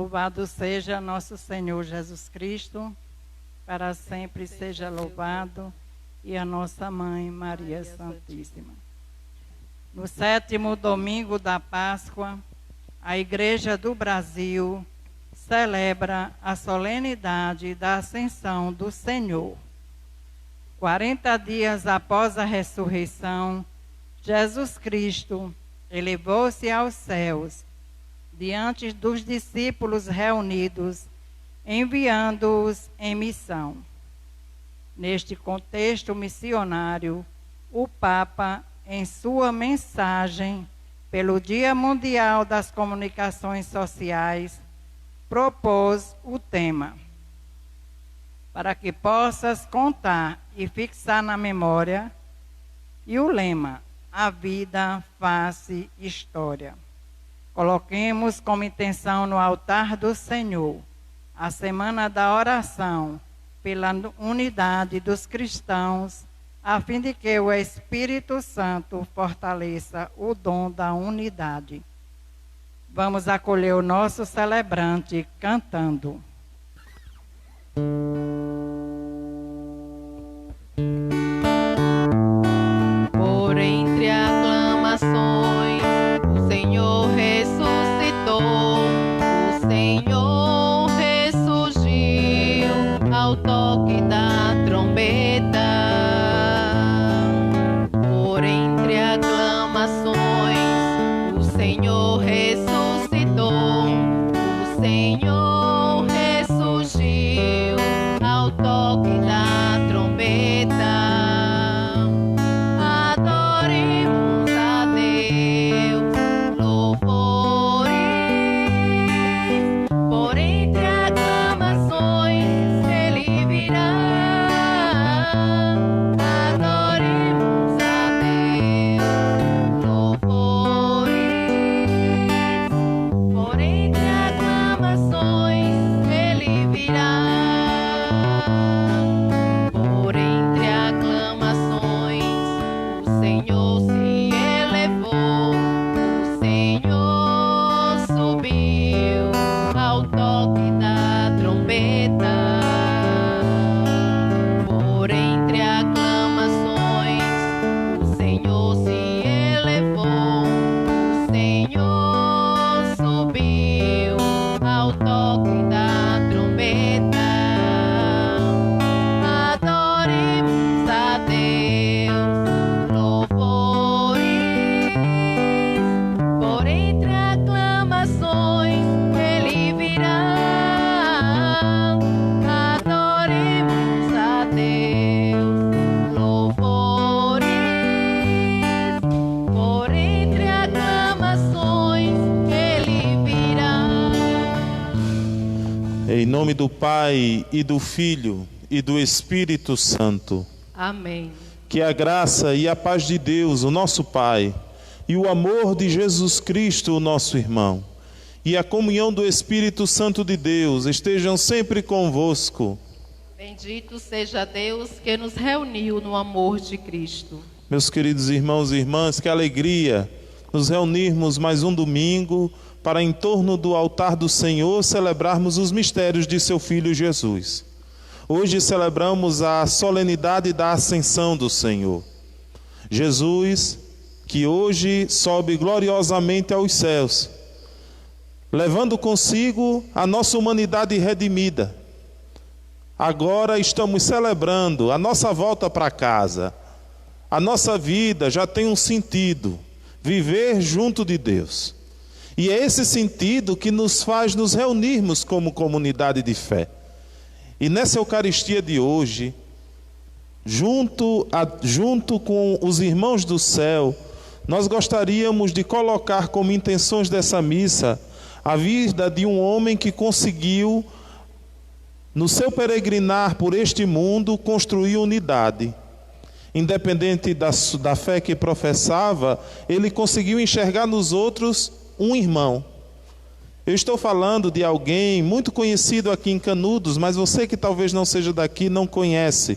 Louvado seja nosso Senhor Jesus Cristo, para sempre seja louvado, e a nossa Mãe Maria Santíssima. No 7º domingo da Páscoa, a Igreja do Brasil celebra a solenidade da Ascensão do Senhor. 40 dias após a ressurreição, Jesus Cristo elevou-se aos céus, diante dos discípulos reunidos, enviando-os em missão. Neste contexto missionário, o Papa, em sua mensagem pelo Dia Mundial das Comunicações Sociais, propôs o tema: para que possas contar e fixar na memória, e o lema: a vida, face, história. Coloquemos como intenção no altar do Senhor a semana da oração pela unidade dos cristãos, a fim de que o Espírito Santo fortaleça o dom da unidade. Vamos acolher o nosso celebrante cantando. Por entre aclamações, o Senhor ressuscitou, o Senhor ressurgiu ao toque da trombeta. Por entre aclamações, o Senhor ressuscitou, o Senhor ressurgiu ao toque da trombeta. Adoremos a Deus, louvores, por entre aclamações Ele virá. Adoremos a Deus, louvores, por entre aclamações Ele virá. Por entre aclamações, o Senhor se elevou, o Senhor subiu ao toque da trombeta. Por entre aclamações, o Senhor se elevou, o Senhor subiu ao toque da trombeta. Adoremos a Deus, louvores, por entre aclamações Ele virá. Adoremos a Deus, louvores, por entre aclamações Ele virá. Em nome do Pai, e do Filho, e do Espírito Santo. Amém. Que a graça e a paz de Deus, o nosso Pai, e o amor de Jesus Cristo, o nosso irmão, e a comunhão do Espírito Santo de Deus estejam sempre convosco. Bendito seja Deus que nos reuniu no amor de Cristo. Meus queridos irmãos e irmãs, que alegria nos reunirmos mais um domingo para, em torno do altar do Senhor, celebrarmos os mistérios de seu Filho Jesus. Hoje celebramos a solenidade da Ascensão do Senhor. Jesus, que hoje sobe gloriosamente aos céus, levando consigo a nossa humanidade redimida. Agora estamos celebrando a nossa volta para casa. A nossa vida já tem um sentido: viver junto de Deus. E é esse sentido que nos faz nos reunirmos como comunidade de fé. E nessa Eucaristia de hoje, junto com os irmãos do céu, nós gostaríamos de colocar como intenções dessa missa a vida de um homem que conseguiu, no seu peregrinar por este mundo, construir unidade. Independente da fé que professava, ele conseguiu enxergar nos outros um irmão. Eu estou falando de alguém muito conhecido aqui em Canudos, mas você que talvez não seja daqui não conhece.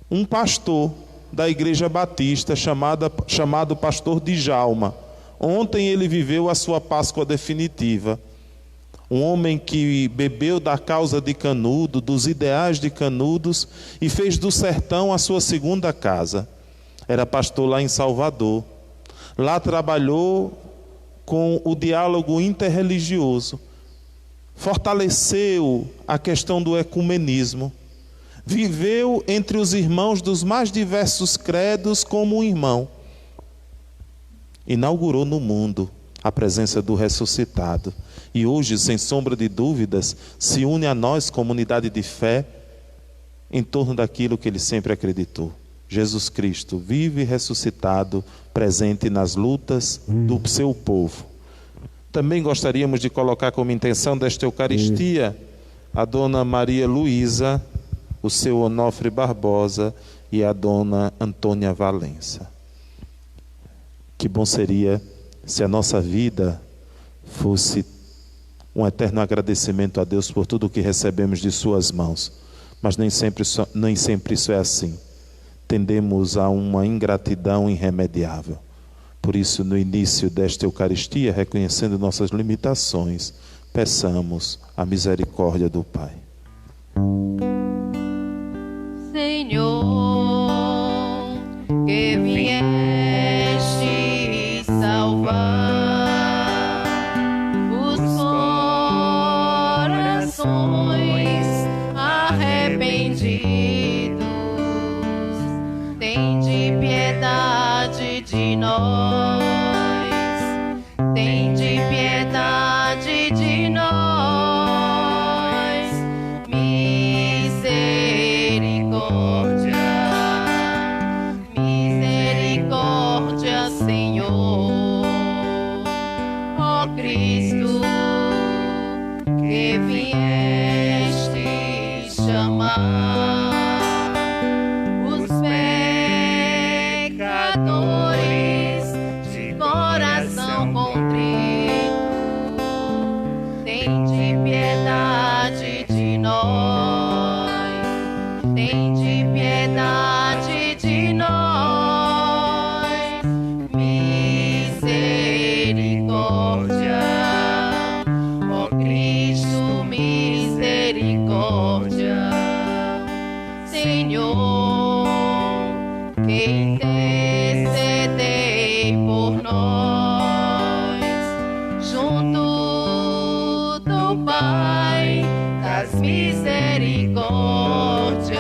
Um pastor da Igreja Batista chamado pastor Djalma. Ontem ele viveu a sua Páscoa definitiva. Um homem que bebeu da causa de Canudo, dos ideais de Canudos, e fez do sertão a sua segunda casa. Era pastor lá em Salvador. Lá trabalhou com o diálogo interreligioso. Fortaleceu a questão do ecumenismo. Viveu entre os irmãos dos mais diversos credos como um irmão. Inaugurou no mundo a presença do ressuscitado. E hoje, sem sombra de dúvidas, se une a nós, comunidade de fé, em torno daquilo que ele sempre acreditou. Jesus Cristo, vivo e ressuscitado, presente nas lutas do seu povo. Também gostaríamos de colocar como intenção desta Eucaristia a Dona Maria Luísa, o seu Onofre Barbosa e a Dona Antônia Valença. Que bom seria se a nossa vida fosse um eterno agradecimento a Deus por tudo o que recebemos de suas mãos. Mas nem sempre isso é assim. Tendemos a uma ingratidão irremediável. Por isso, no início desta Eucaristia, reconhecendo nossas limitações, peçamos a misericórdia do Pai. Senhor, que vieste salvar os corações arrependidos, tende piedade de nós, tende piedade de nós, misericórdia, misericórdia, Senhor, ó Cristo, que vieste chamar os pecadores de coração contrito, tende piedade de nós, tende piedade de nós, misericórdia, ó Cristo, misericórdia, Senhor, que intercedei por nós, junto do Pai das misericórdias,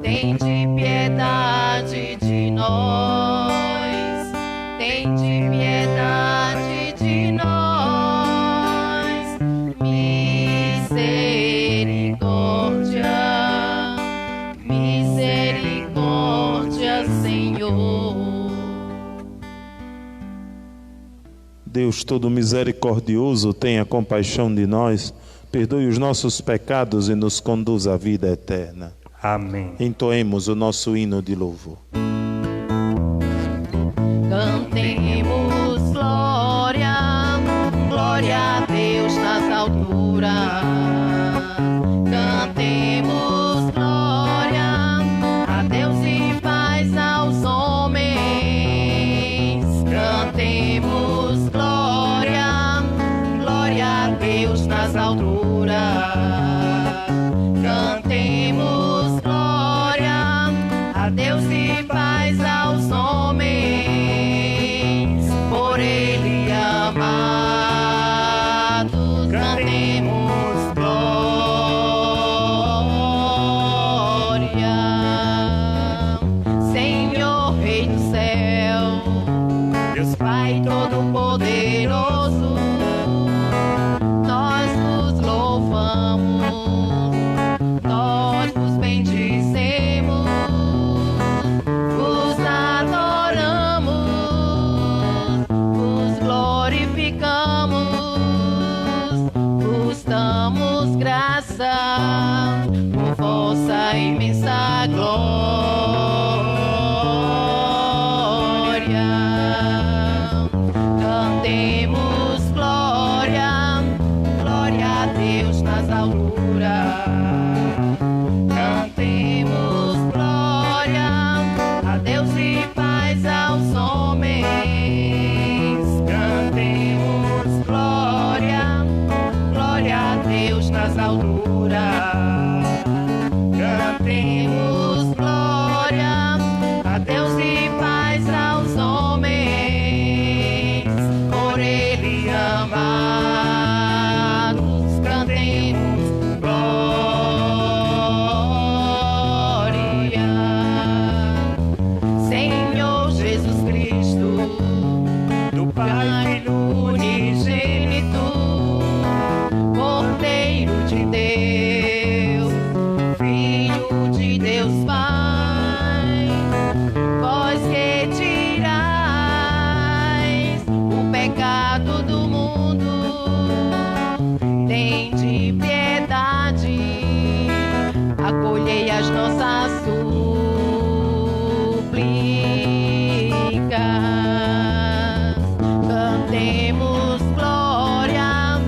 tende piedade de nós, tende piedade de nós, misericórdia, misericórdia, Senhor. Deus todo misericordioso, tenha compaixão de nós, perdoe os nossos pecados e nos conduza à vida eterna. Amém. Entoemos o nosso hino de louvor. Cantemos glória, glória a Deus nas alturas. Cantemos glória a Deus e paz aos homens. Cantemos glória, glória a Deus nas alturas. Cantemos glória a Deus e paz aos homens, por Ele amados. Cantemos glória, Senhor Rei do céu, Deus Pai Todo-Poderoso, nós vos louvamos, nós vos bendizemos, vos adoramos, vos glorificamos, vos damos graça por vossa imensa glória. Cantemos Deus Pai, vós que tirais o pecado do mundo, tende piedade, acolhei as nossas súplicas. Cantemos glória,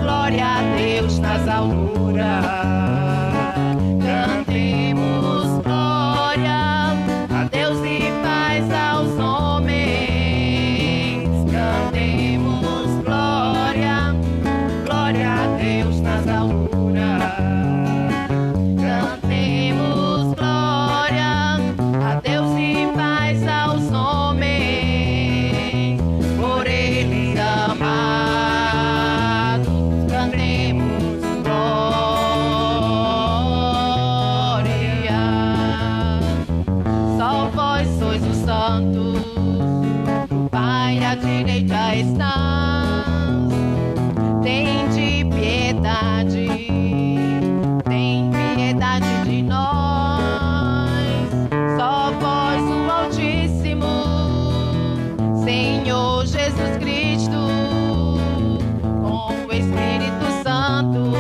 glória a Deus nas alturas. Cantemos glória a Deus e paz aos homens. Cantemos glória, glória a Deus nas alturas. Cantemos glória a Deus e paz aos homens, por eles amados. Cantemos glória. Só vós sois os santos, o Pai à direita está. Tende piedade, tem piedade de nós. Só vós, o Altíssimo, Senhor Jesus Cristo, com o Espírito Santo,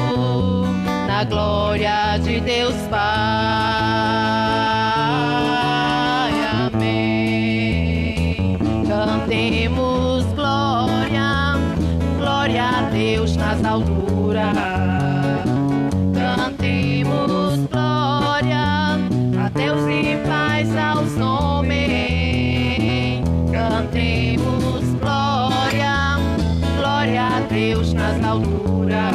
na glória de Deus Pai. Amém. Cantemos glória, glória a Deus nas alturas. Cantemos glória a Deus e paz aos homens. Cantemos glória, glória a Deus nas alturas.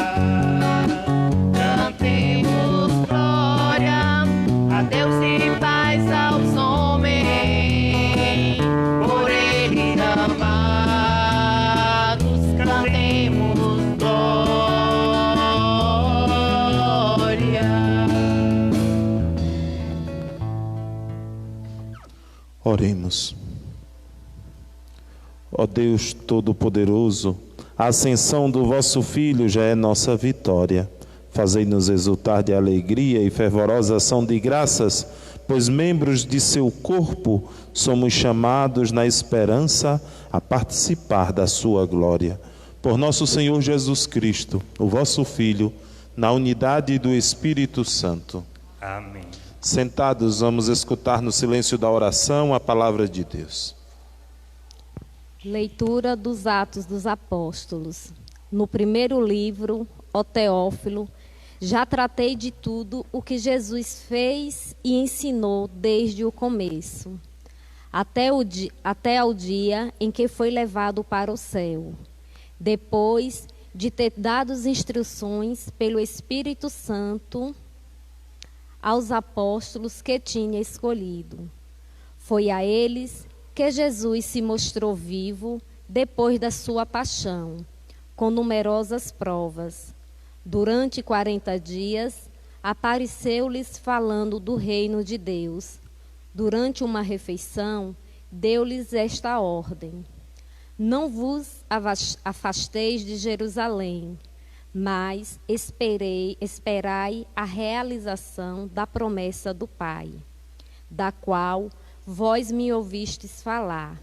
Cantemos glória a Deus e paz aos homens, por eles amados. Cantemos glória. Oremos. Ó Deus Todo-Poderoso, a ascensão do vosso Filho já é nossa vitória. Fazei-nos exultar de alegria e fervorosa ação de graças, pois membros de seu corpo somos chamados na esperança a participar da sua glória. Por nosso Senhor Jesus Cristo, o vosso Filho, na unidade do Espírito Santo. Amém. Sentados, vamos escutar no silêncio da oração a palavra de Deus. Leitura dos Atos dos Apóstolos. No primeiro livro, ó Teófilo, já tratei de tudo o que Jesus fez e ensinou desde o começo, até ao dia em que foi levado para o céu, depois de ter dado instruções pelo Espírito Santo aos apóstolos que tinha escolhido. Foi a eles que Jesus se mostrou vivo depois da sua paixão, com numerosas provas. Durante 40 dias, apareceu-lhes falando do reino de Deus. Durante uma refeição, deu-lhes esta ordem: não vos afasteis de Jerusalém, mas esperai a realização da promessa do Pai, da qual vós me ouvistes falar.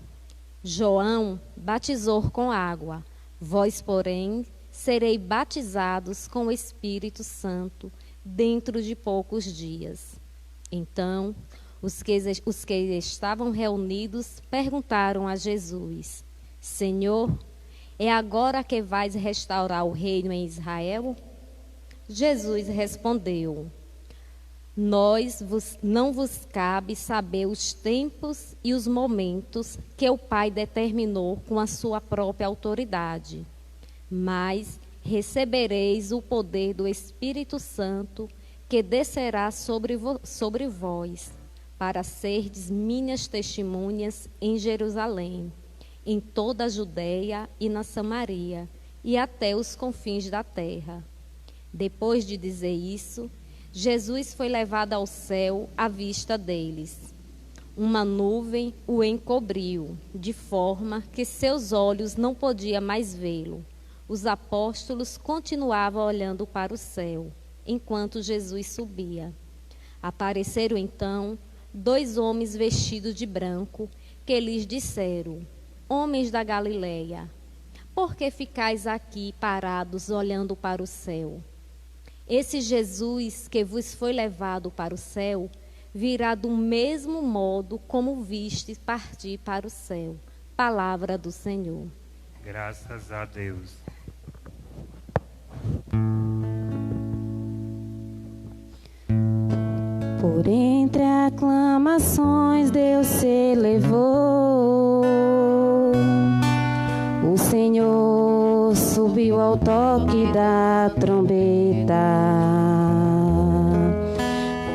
João batizou com água, vós, porém, serei batizados com o Espírito Santo dentro de poucos dias. Então, os que estavam reunidos perguntaram a Jesus: Senhor, é agora que vais restaurar o reino em Israel? Jesus respondeu: não vos cabe saber os tempos e os momentos que o Pai determinou com a sua própria autoridade, mas recebereis o poder do Espírito Santo, que descerá sobre vós, para serdes minhas testemunhas em Jerusalém, em toda a Judeia e na Samaria, e até os confins da terra. Depois de dizer isso, Jesus foi levado ao céu à vista deles. Uma nuvem o encobriu, de forma que seus olhos não podiam mais vê-lo. Os apóstolos continuavam olhando para o céu, enquanto Jesus subia. Apareceram então 2 homens vestidos de branco, que lhes disseram: Homens da Galileia, por que ficais aqui parados olhando para o céu? Esse Jesus que vos foi levado para o céu virá do mesmo modo como vistes partir para o céu. Palavra do Senhor. Graças a Deus. Por entre aclamações Deus se elevou, o Senhor subiu ao toque da trombeta.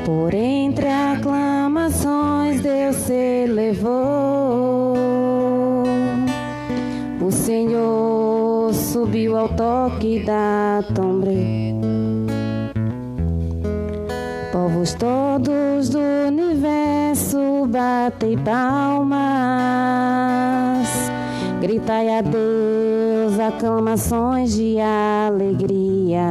Por entre aclamações Deus se elevou, o Senhor subiu ao toque da trombeta. Povos todos do universo, batei palmas, gritai a Deus aclamações de alegria,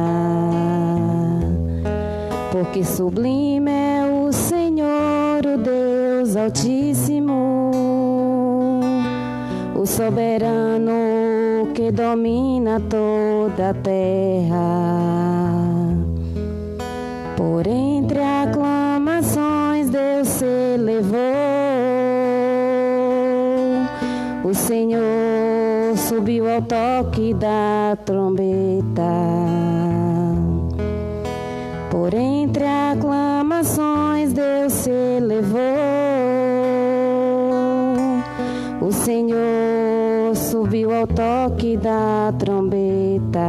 porque sublime é o Senhor, o Deus Altíssimo, o soberano que domina toda a terra. Por entre aclamações Deus se elevou, o Senhor subiu ao toque da trombeta. Por entre aclamações Deus se elevou, o Senhor subiu ao toque da trombeta.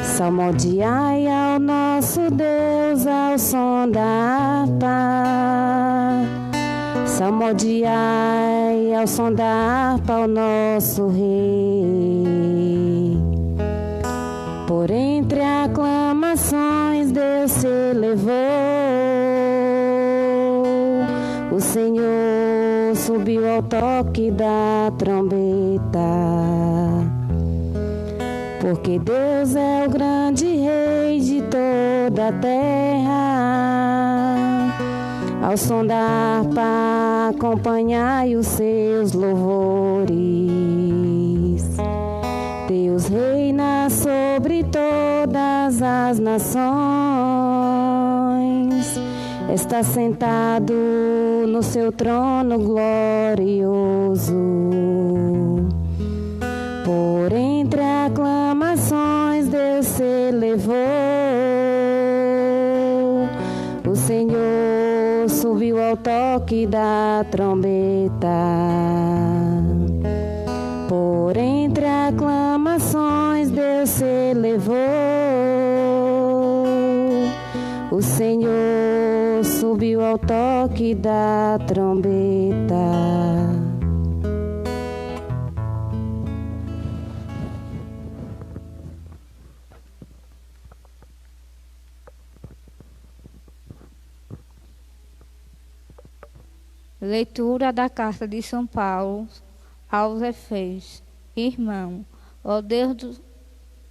Salmodiai ao nosso Deus ao som da harpa, salmodiai ao som da harpa ao nosso Rei. Por entre aclamações Deus se elevou, o Senhor subiu ao toque da trombeta. Porque Deus é o grande Rei de toda a terra, ao som da harpa acompanhai os seus louvores. Deus reina sobre todas as nações, está sentado no seu trono glorioso. Por entre aclamações Deus se elevou, o Senhor subiu ao toque da trombeta. Por entre aclamações Deus se elevou, o Senhor subiu ao toque da trombeta. Leitura da carta de São Paulo aos Efésios. Irmão, ó Deus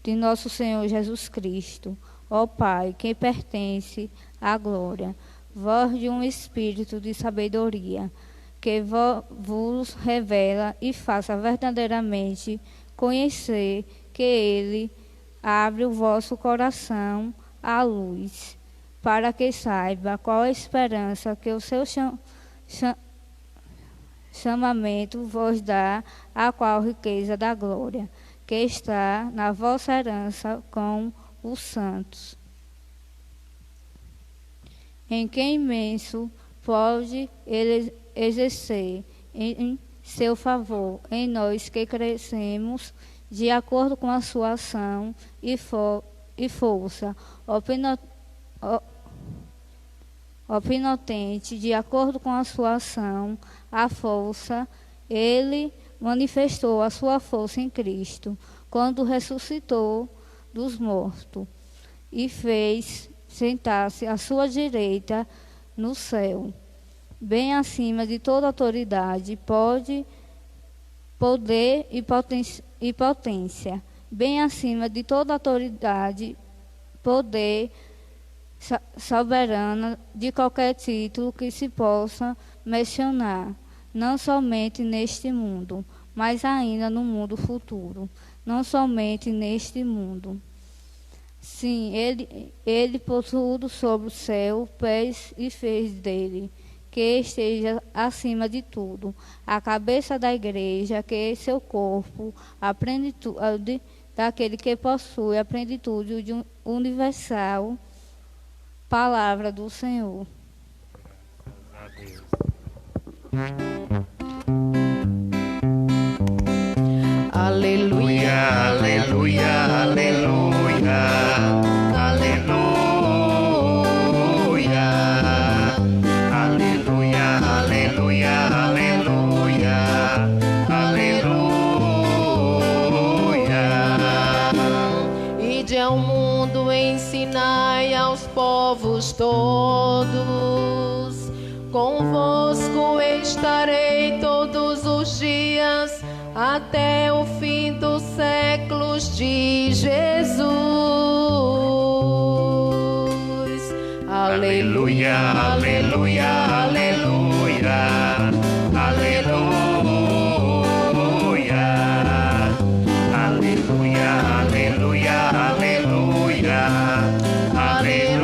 de nosso Senhor Jesus Cristo, ó Pai, que pertence à glória, vós de um espírito de sabedoria, que vos revela e faça verdadeiramente conhecer que Ele abre o vosso coração à luz, para que saiba qual a esperança que o seu chamamento vos dá, a qual riqueza da glória, que está na vossa herança com os santos. Em que imenso pode ele exercer em seu favor, em nós que crescemos de acordo com a sua ação e força, opinotente, de acordo com a sua ação, a força, ele manifestou a sua força em Cristo, quando ressuscitou dos mortos, e fez sentar-se à sua direita no céu, bem acima de toda autoridade, poder e potência, bem acima de toda autoridade, poder soberana de qualquer título que se possa mencionar, não somente neste mundo, mas ainda no mundo futuro, não somente neste mundo. Sim, ele possuiu sobre o céu, pés e fez dele, que esteja acima de tudo, a cabeça da igreja, que é seu corpo, a plenitude daquele que possui a plenitude de universal. Palavra do Senhor. Aleluia, aleluia, aleluia, aleluia, aleluia, aleluia, aleluia, aleluia. Ide ao mundo, ensinai aos povos todos, convosco estarei todos os dias, até o fim dos séculos, de Jesus. Aleluia, aleluia, aleluia, aleluia, aleluia, aleluia, aleluia, aleluia.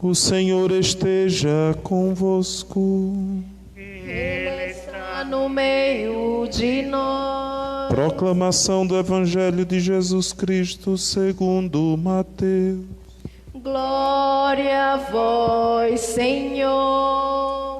O Senhor esteja convosco. Ele está no meio de nós. Proclamação do Evangelho de Jesus Cristo segundo Mateus. Glória a vós, Senhor.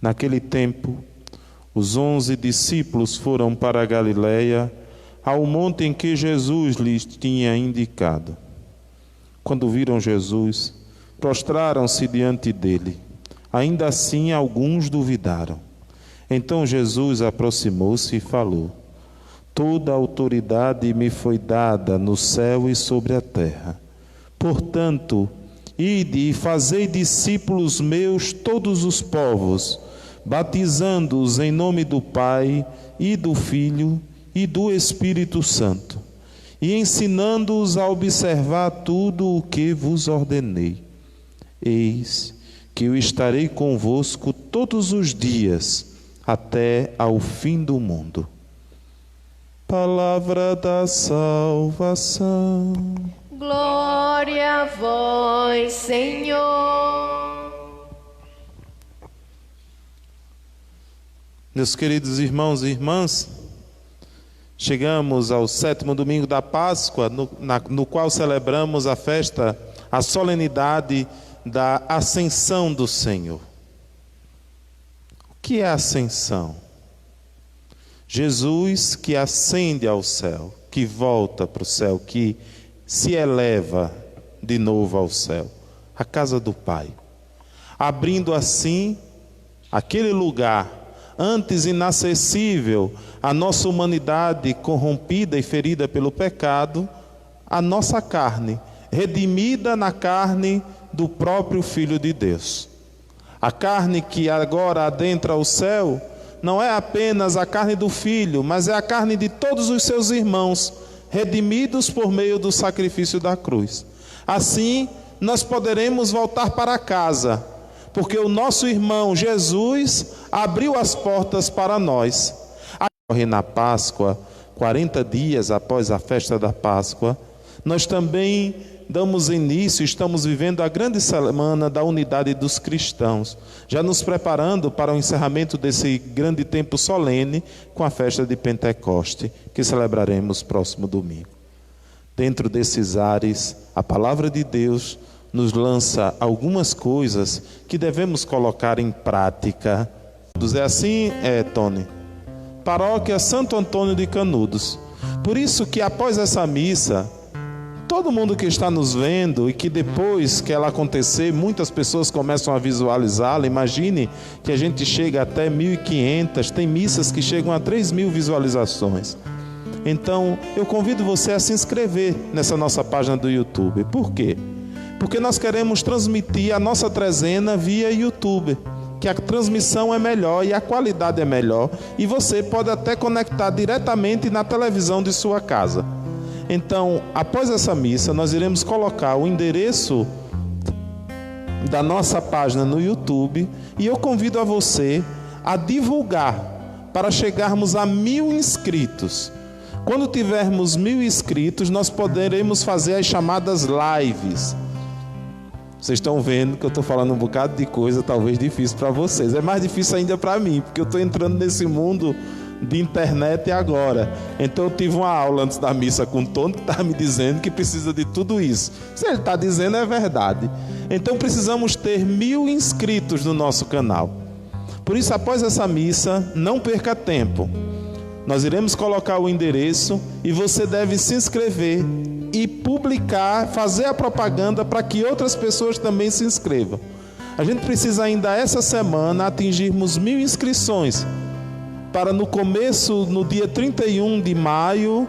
Naquele tempo, os 11 discípulos foram para a Galiléia, ao monte em que Jesus lhes tinha indicado. Quando viram Jesus, prostraram-se diante dele. Ainda assim, alguns duvidaram. Então Jesus aproximou-se e falou: Toda a autoridade me foi dada no céu e sobre a terra. Portanto, ide e fazei discípulos meus todos os povos, batizando-os em nome do Pai e do Filho e do Espírito Santo, e ensinando-os a observar tudo o que vos ordenei. Eis que eu estarei convosco todos os dias, até ao fim do mundo. Palavra da salvação. Glória a vós, Senhor. Meus queridos irmãos e irmãs, chegamos ao 7º domingo da Páscoa, no qual celebramos a festa, a solenidade da Ascensão do Senhor. O que é a ascensão? Jesus que ascende ao céu, que volta para o céu, que se eleva de novo ao céu, a casa do Pai, abrindo assim aquele lugar antes inacessível à nossa humanidade corrompida e ferida pelo pecado, a nossa carne, redimida na carne do próprio Filho de Deus. A carne que agora adentra o céu não é apenas a carne do Filho, mas é a carne de todos os seus irmãos, redimidos por meio do sacrifício da cruz. Assim, nós poderemos voltar para casa, porque o nosso irmão Jesus abriu as portas para nós. Na Páscoa, 40 dias após a festa da Páscoa, nós também damos início, estamos vivendo a grande semana da unidade dos cristãos, já nos preparando para o encerramento desse grande tempo solene com a festa de Pentecoste, que celebraremos próximo domingo. Dentro desses ares, a palavra de Deus nos lança algumas coisas que devemos colocar em prática. É assim, Tony? Paróquia Santo Antônio de Canudos. Por isso que após essa missa, todo mundo que está nos vendo e que depois que ela acontecer, muitas pessoas começam a visualizá-la. Imagine que a gente chega até 1.500, tem missas que chegam a 3.000 visualizações. Então, eu convido você a se inscrever nessa nossa página do YouTube. Por quê? Porque nós queremos transmitir a nossa trezena via YouTube, que a transmissão é melhor e a qualidade é melhor, e você pode até conectar diretamente na televisão de sua casa. Então, após essa missa, nós iremos colocar o endereço da nossa página no YouTube, e eu convido a você a divulgar para chegarmos a 1.000 inscritos. Quando tivermos 1.000 inscritos, nós poderemos fazer as chamadas lives. Vocês estão vendo que eu estou falando um bocado de coisa, talvez difícil para vocês. É mais difícil ainda para mim, porque eu estou entrando nesse mundo de internet agora. Então eu tive uma aula antes da missa com o Tony, que estava me dizendo que precisa de tudo isso. Se ele está dizendo, é verdade. Então precisamos ter 1.000 inscritos no nosso canal. Por isso, após essa missa, não perca tempo. Nós iremos colocar o endereço e você deve se inscrever e publicar, fazer a propaganda para que outras pessoas também se inscrevam. A gente precisa ainda essa semana atingirmos 1.000 inscrições para no começo, no dia 31 de maio,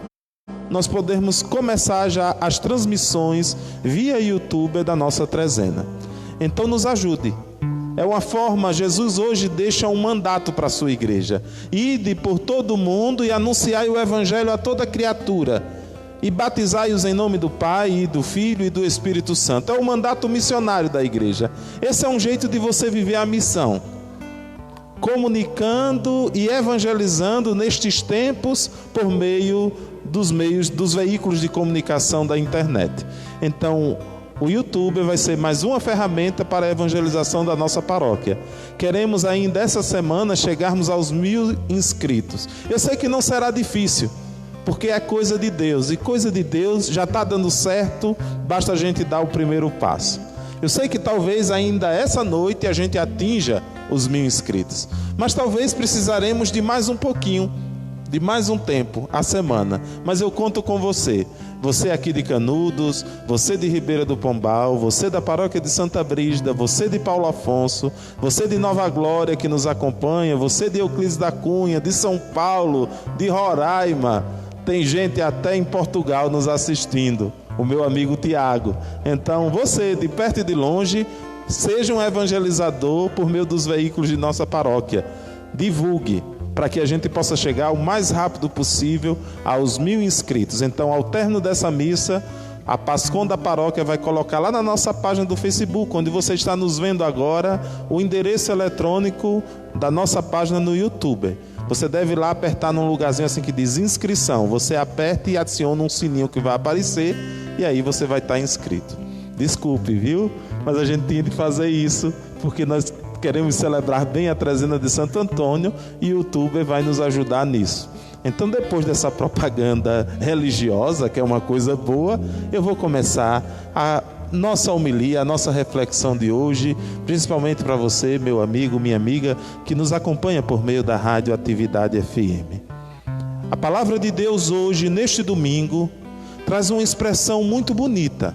nós podermos começar já as transmissões via YouTube da nossa trezena. Então nos ajude. É uma forma, Jesus hoje deixa um mandato para a sua igreja. Ide por todo o mundo e anunciai o evangelho a toda criatura. E batizai-os em nome do Pai, e do Filho e do Espírito Santo. É o mandato missionário da igreja. Esse é um jeito de você viver a missão. Comunicando e evangelizando nestes tempos por meio dos veículos de comunicação da internet. Então, o YouTube vai ser mais uma ferramenta para a evangelização da nossa paróquia. Queremos ainda essa semana chegarmos aos 1.000 inscritos. Eu sei que não será difícil, porque é coisa de Deus. E coisa de Deus já está dando certo, basta a gente dar o primeiro passo. Eu sei que talvez ainda essa noite a gente atinja os 1.000 inscritos. Mas talvez precisaremos de mais um pouquinho, de mais um tempo, a semana. Mas eu conto com você. Você aqui de Canudos, você de Ribeira do Pombal, você da paróquia de Santa Brígida, você de Paulo Afonso, você de Nova Glória que nos acompanha, você de Euclides da Cunha, de São Paulo, de Roraima. Tem gente até em Portugal nos assistindo, o meu amigo Tiago. Então você, de perto e de longe, seja um evangelizador por meio dos veículos de nossa paróquia. Divulgue, para que a gente possa chegar o mais rápido possível aos 1.000 inscritos. Então, ao término dessa missa, a Pascom da paróquia vai colocar lá na nossa página do Facebook, onde você está nos vendo agora, o endereço eletrônico da nossa página no YouTube. Você deve ir lá apertar num lugarzinho assim que diz inscrição. Você aperta e adiciona um sininho que vai aparecer e aí você vai estar inscrito. Desculpe, viu? Mas a gente tinha de fazer isso porque nós queremos celebrar bem a trezena de Santo Antônio e o YouTube vai nos ajudar nisso. Então, depois dessa propaganda religiosa, que é uma coisa boa, eu vou começar a nossa homilia, a nossa reflexão de hoje, principalmente para você, meu amigo, minha amiga, que nos acompanha por meio da Rádio Atividade FM. A palavra de Deus hoje, neste domingo, traz uma expressão muito bonita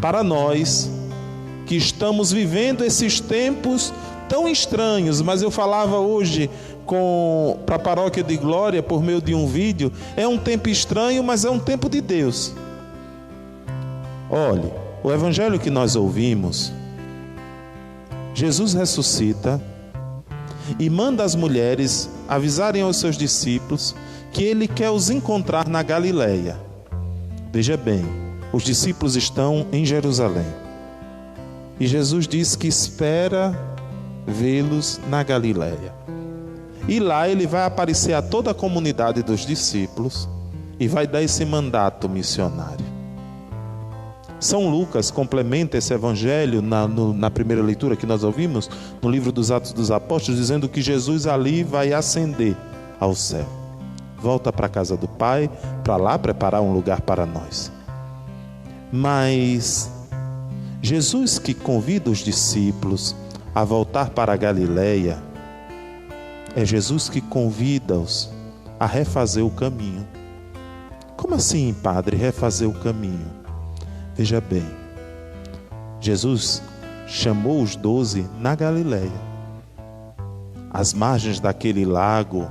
para nós que estamos vivendo esses tempos tão estranhos. Mas eu falava hoje para a Paróquia de Glória por meio de um vídeo, é um tempo estranho, mas é um tempo de Deus. Olhe, o evangelho que nós ouvimos, Jesus ressuscita e manda as mulheres avisarem aos seus discípulos que ele quer os encontrar na Galileia. Veja bem, os discípulos estão em Jerusalém e Jesus diz que espera vê-los na Galileia. E lá ele vai aparecer a toda a comunidade dos discípulos e vai dar esse mandato missionário. São Lucas complementa esse evangelho na primeira leitura que nós ouvimos, no livro dos Atos dos Apóstolos, dizendo que Jesus ali vai ascender ao céu. Volta para a casa do Pai, para lá preparar um lugar para nós. Mas Jesus que convida os discípulos a voltar para a Galileia, é Jesus que convida-os a refazer o caminho. Como assim, padre, refazer o caminho? Veja bem, Jesus chamou os 12 na Galileia. Às margens daquele lago,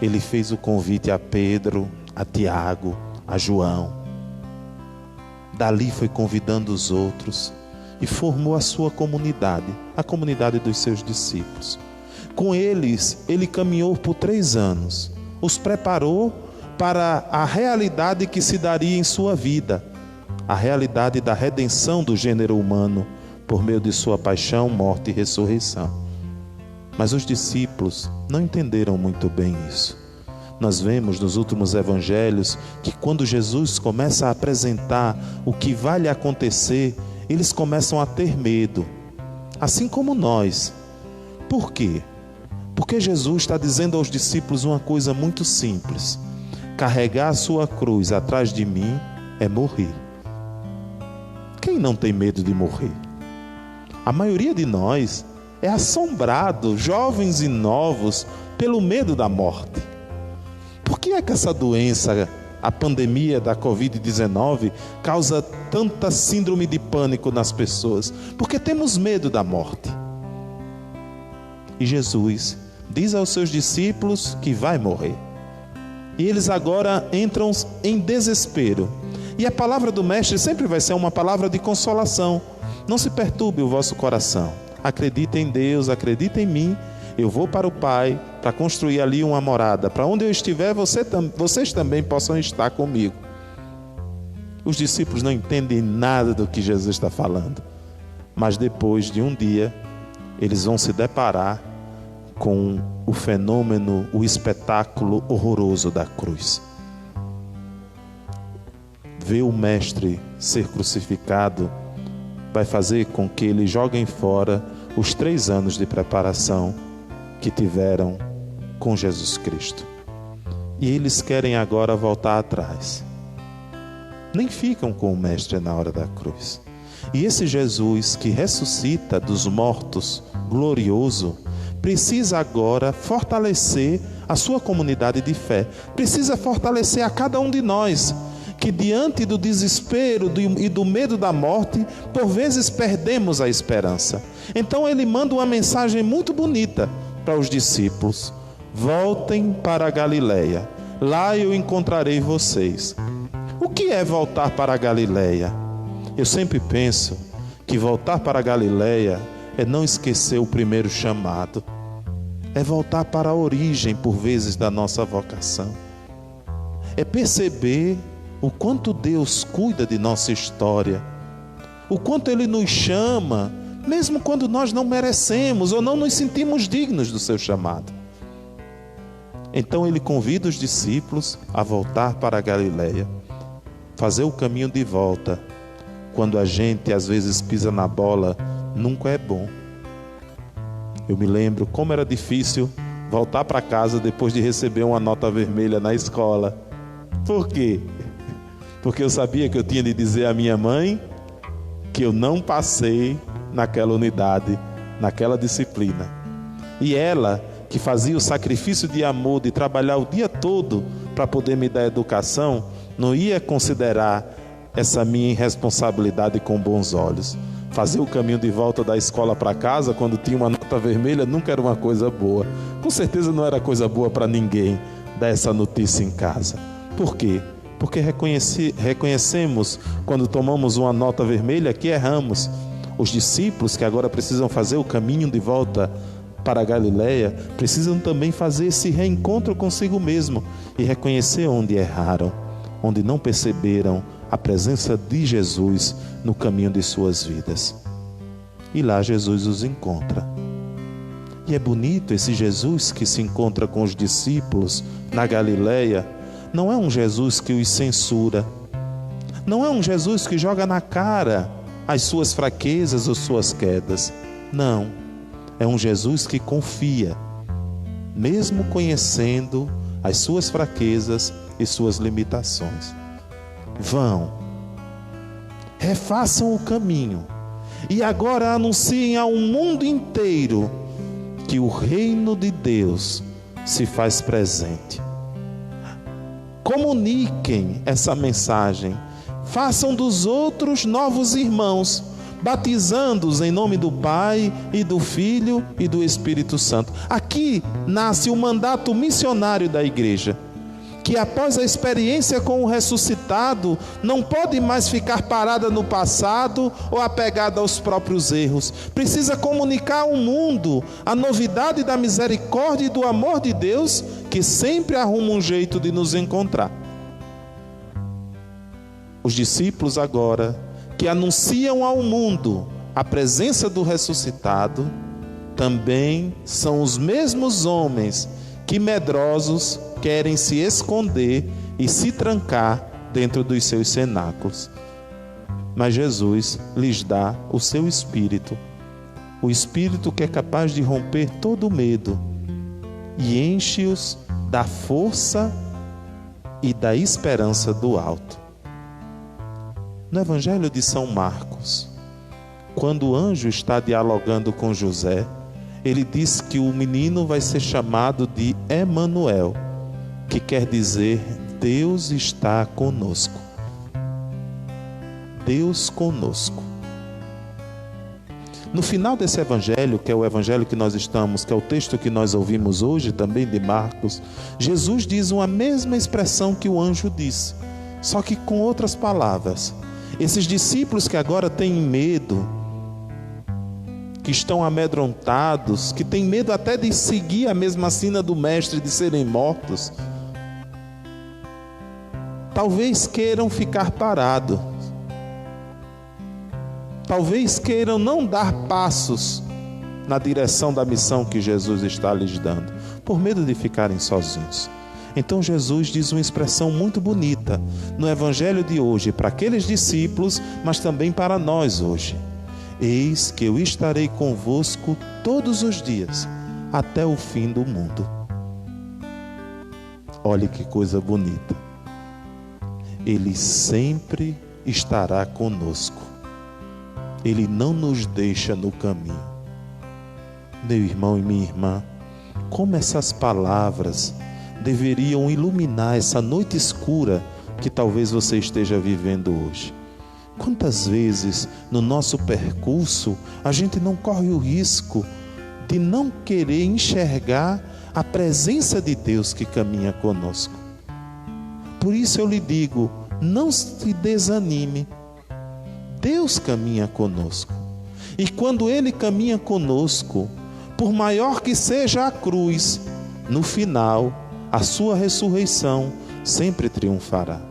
ele fez o convite a Pedro, a Tiago, a João. Dali foi convidando os outros e formou a sua comunidade, a comunidade dos seus discípulos. Com eles, ele caminhou por 3 anos, os preparou para a realidade que se daria em sua vida, a realidade da redenção do gênero humano por meio de sua paixão, morte e ressurreição. Mas os discípulos não entenderam muito bem isso. Nós vemos nos últimos evangelhos que quando Jesus começa a apresentar o que vai lhe acontecer, eles começam a ter medo, assim como nós. Por quê? Porque Jesus está dizendo aos discípulos uma coisa muito simples: carregar a sua cruz atrás de mim é morrer. Quem não tem medo de morrer? A maioria de nós é assombrado, jovens e novos, pelo medo da morte. Por que é que essa doença, a pandemia da Covid-19, causa tanta síndrome de pânico nas pessoas? Porque temos medo da morte. E Jesus diz aos seus discípulos que vai morrer. E eles agora entram em desespero. E a palavra do Mestre sempre vai ser uma palavra de consolação. Não se perturbe o vosso coração. Acredita em Deus, acredita em mim. Eu vou para o Pai para construir ali uma morada. Para onde eu estiver, vocês também possam estar comigo. Os discípulos não entendem nada do que Jesus está falando. Mas depois de um dia, eles vão se deparar com o fenômeno, o espetáculo horroroso da cruz. Ver o Mestre ser crucificado vai fazer com que eles joguem fora os 3 anos de preparação que tiveram com Jesus Cristo. E eles querem agora voltar atrás. Nem ficam com o Mestre na hora da cruz. E esse Jesus que ressuscita dos mortos, glorioso, precisa agora fortalecer a sua comunidade de fé. Precisa fortalecer a cada um de nós, que diante do desespero e do medo da morte, por vezes perdemos a esperança. Então ele manda uma mensagem muito bonita para os discípulos: voltem para a Galileia, lá eu encontrarei vocês. O que é voltar para a Galileia? Eu sempre penso que voltar para a Galileia é não esquecer o primeiro chamado, é voltar para a origem, por vezes, da nossa vocação, é perceber o quanto Deus cuida de nossa história, o quanto Ele nos chama, mesmo quando nós não merecemos ou não nos sentimos dignos do seu chamado. Então Ele convida os discípulos a voltar para a Galileia, fazer o caminho de volta. Quando a gente às vezes pisa na bola, nunca é bom. Eu me lembro como era difícil voltar para casa depois de receber uma nota vermelha na escola. Por quê? Porque eu sabia que eu tinha de dizer à minha mãe que eu não passei naquela unidade, naquela disciplina. E ela, que fazia o sacrifício de amor, de trabalhar o dia todo para poder me dar educação, não ia considerar essa minha irresponsabilidade com bons olhos. Fazer o caminho de volta da escola para casa quando tinha uma nota vermelha nunca era uma coisa boa. Com certeza não era coisa boa para ninguém dar essa notícia em casa. Por quê? Porque reconhecemos, quando tomamos uma nota vermelha, que erramos. Os discípulos que agora precisam fazer o caminho de volta para a Galileia, precisam também fazer esse reencontro consigo mesmo e reconhecer onde erraram, onde não perceberam a presença de Jesus no caminho de suas vidas. E lá Jesus os encontra. E é bonito esse Jesus que se encontra com os discípulos na Galileia. Não é um Jesus que os censura. Não é um Jesus que joga na cara as suas fraquezas ou suas quedas. Não. É um Jesus que confia, mesmo conhecendo as suas fraquezas e suas limitações. Vão, refaçam o caminho e agora anunciem ao mundo inteiro que o reino de Deus se faz presente. Comuniquem essa mensagem. façam dos outros novos irmãos, batizando-os em nome do Pai e do Filho e do Espírito Santo. Aqui nasce o mandato missionário da igreja, que após a experiência com o ressuscitado, não pode mais ficar parada no passado ou apegada aos próprios erros. Precisa comunicar ao mundo a novidade da misericórdia e do amor de Deus, que sempre arruma um jeito de nos encontrar. Os discípulos agora, que anunciam ao mundo a presença do ressuscitado, também são os mesmos homens que, medrosos, querem se esconder e se trancar dentro dos seus cenáculos. Mas Jesus lhes dá o seu Espírito, o Espírito que é capaz de romper todo o medo, e enche-os da força e da esperança do alto. No Evangelho de São Marcos, quando o anjo está dialogando com José, ele diz que o menino vai ser chamado de Emanuel, que quer dizer Deus está conosco. Deus conosco. No final desse evangelho, que é o evangelho que nós estamos, que é o texto que nós ouvimos hoje, também de Marcos, Jesus diz uma mesma expressão que o anjo disse, só que com outras palavras. Esses discípulos que agora têm medo, que estão amedrontados, que têm medo até de seguir a mesma sina do mestre, de serem mortos, talvez queiram ficar parados, talvez queiram não dar passos na direção da missão que Jesus está lhes dando, por medo de ficarem sozinhos. Então Jesus diz uma expressão muito bonita no evangelho de hoje, para aqueles discípulos, mas também para nós hoje. Eis que eu estarei convosco todos os dias, até o fim do mundo. Olhe que coisa bonita. Ele sempre estará conosco. Ele não nos deixa no caminho. Meu irmão e minha irmã, como essas palavras deveriam iluminar essa noite escura que talvez você esteja vivendo hoje. Quantas vezes no nosso percurso a gente não corre o risco de não querer enxergar a presença de Deus que caminha conosco. Por isso eu lhe digo, não se desanime. Deus caminha conosco. E quando Ele caminha conosco, por maior que seja a cruz, no final, a sua ressurreição sempre triunfará.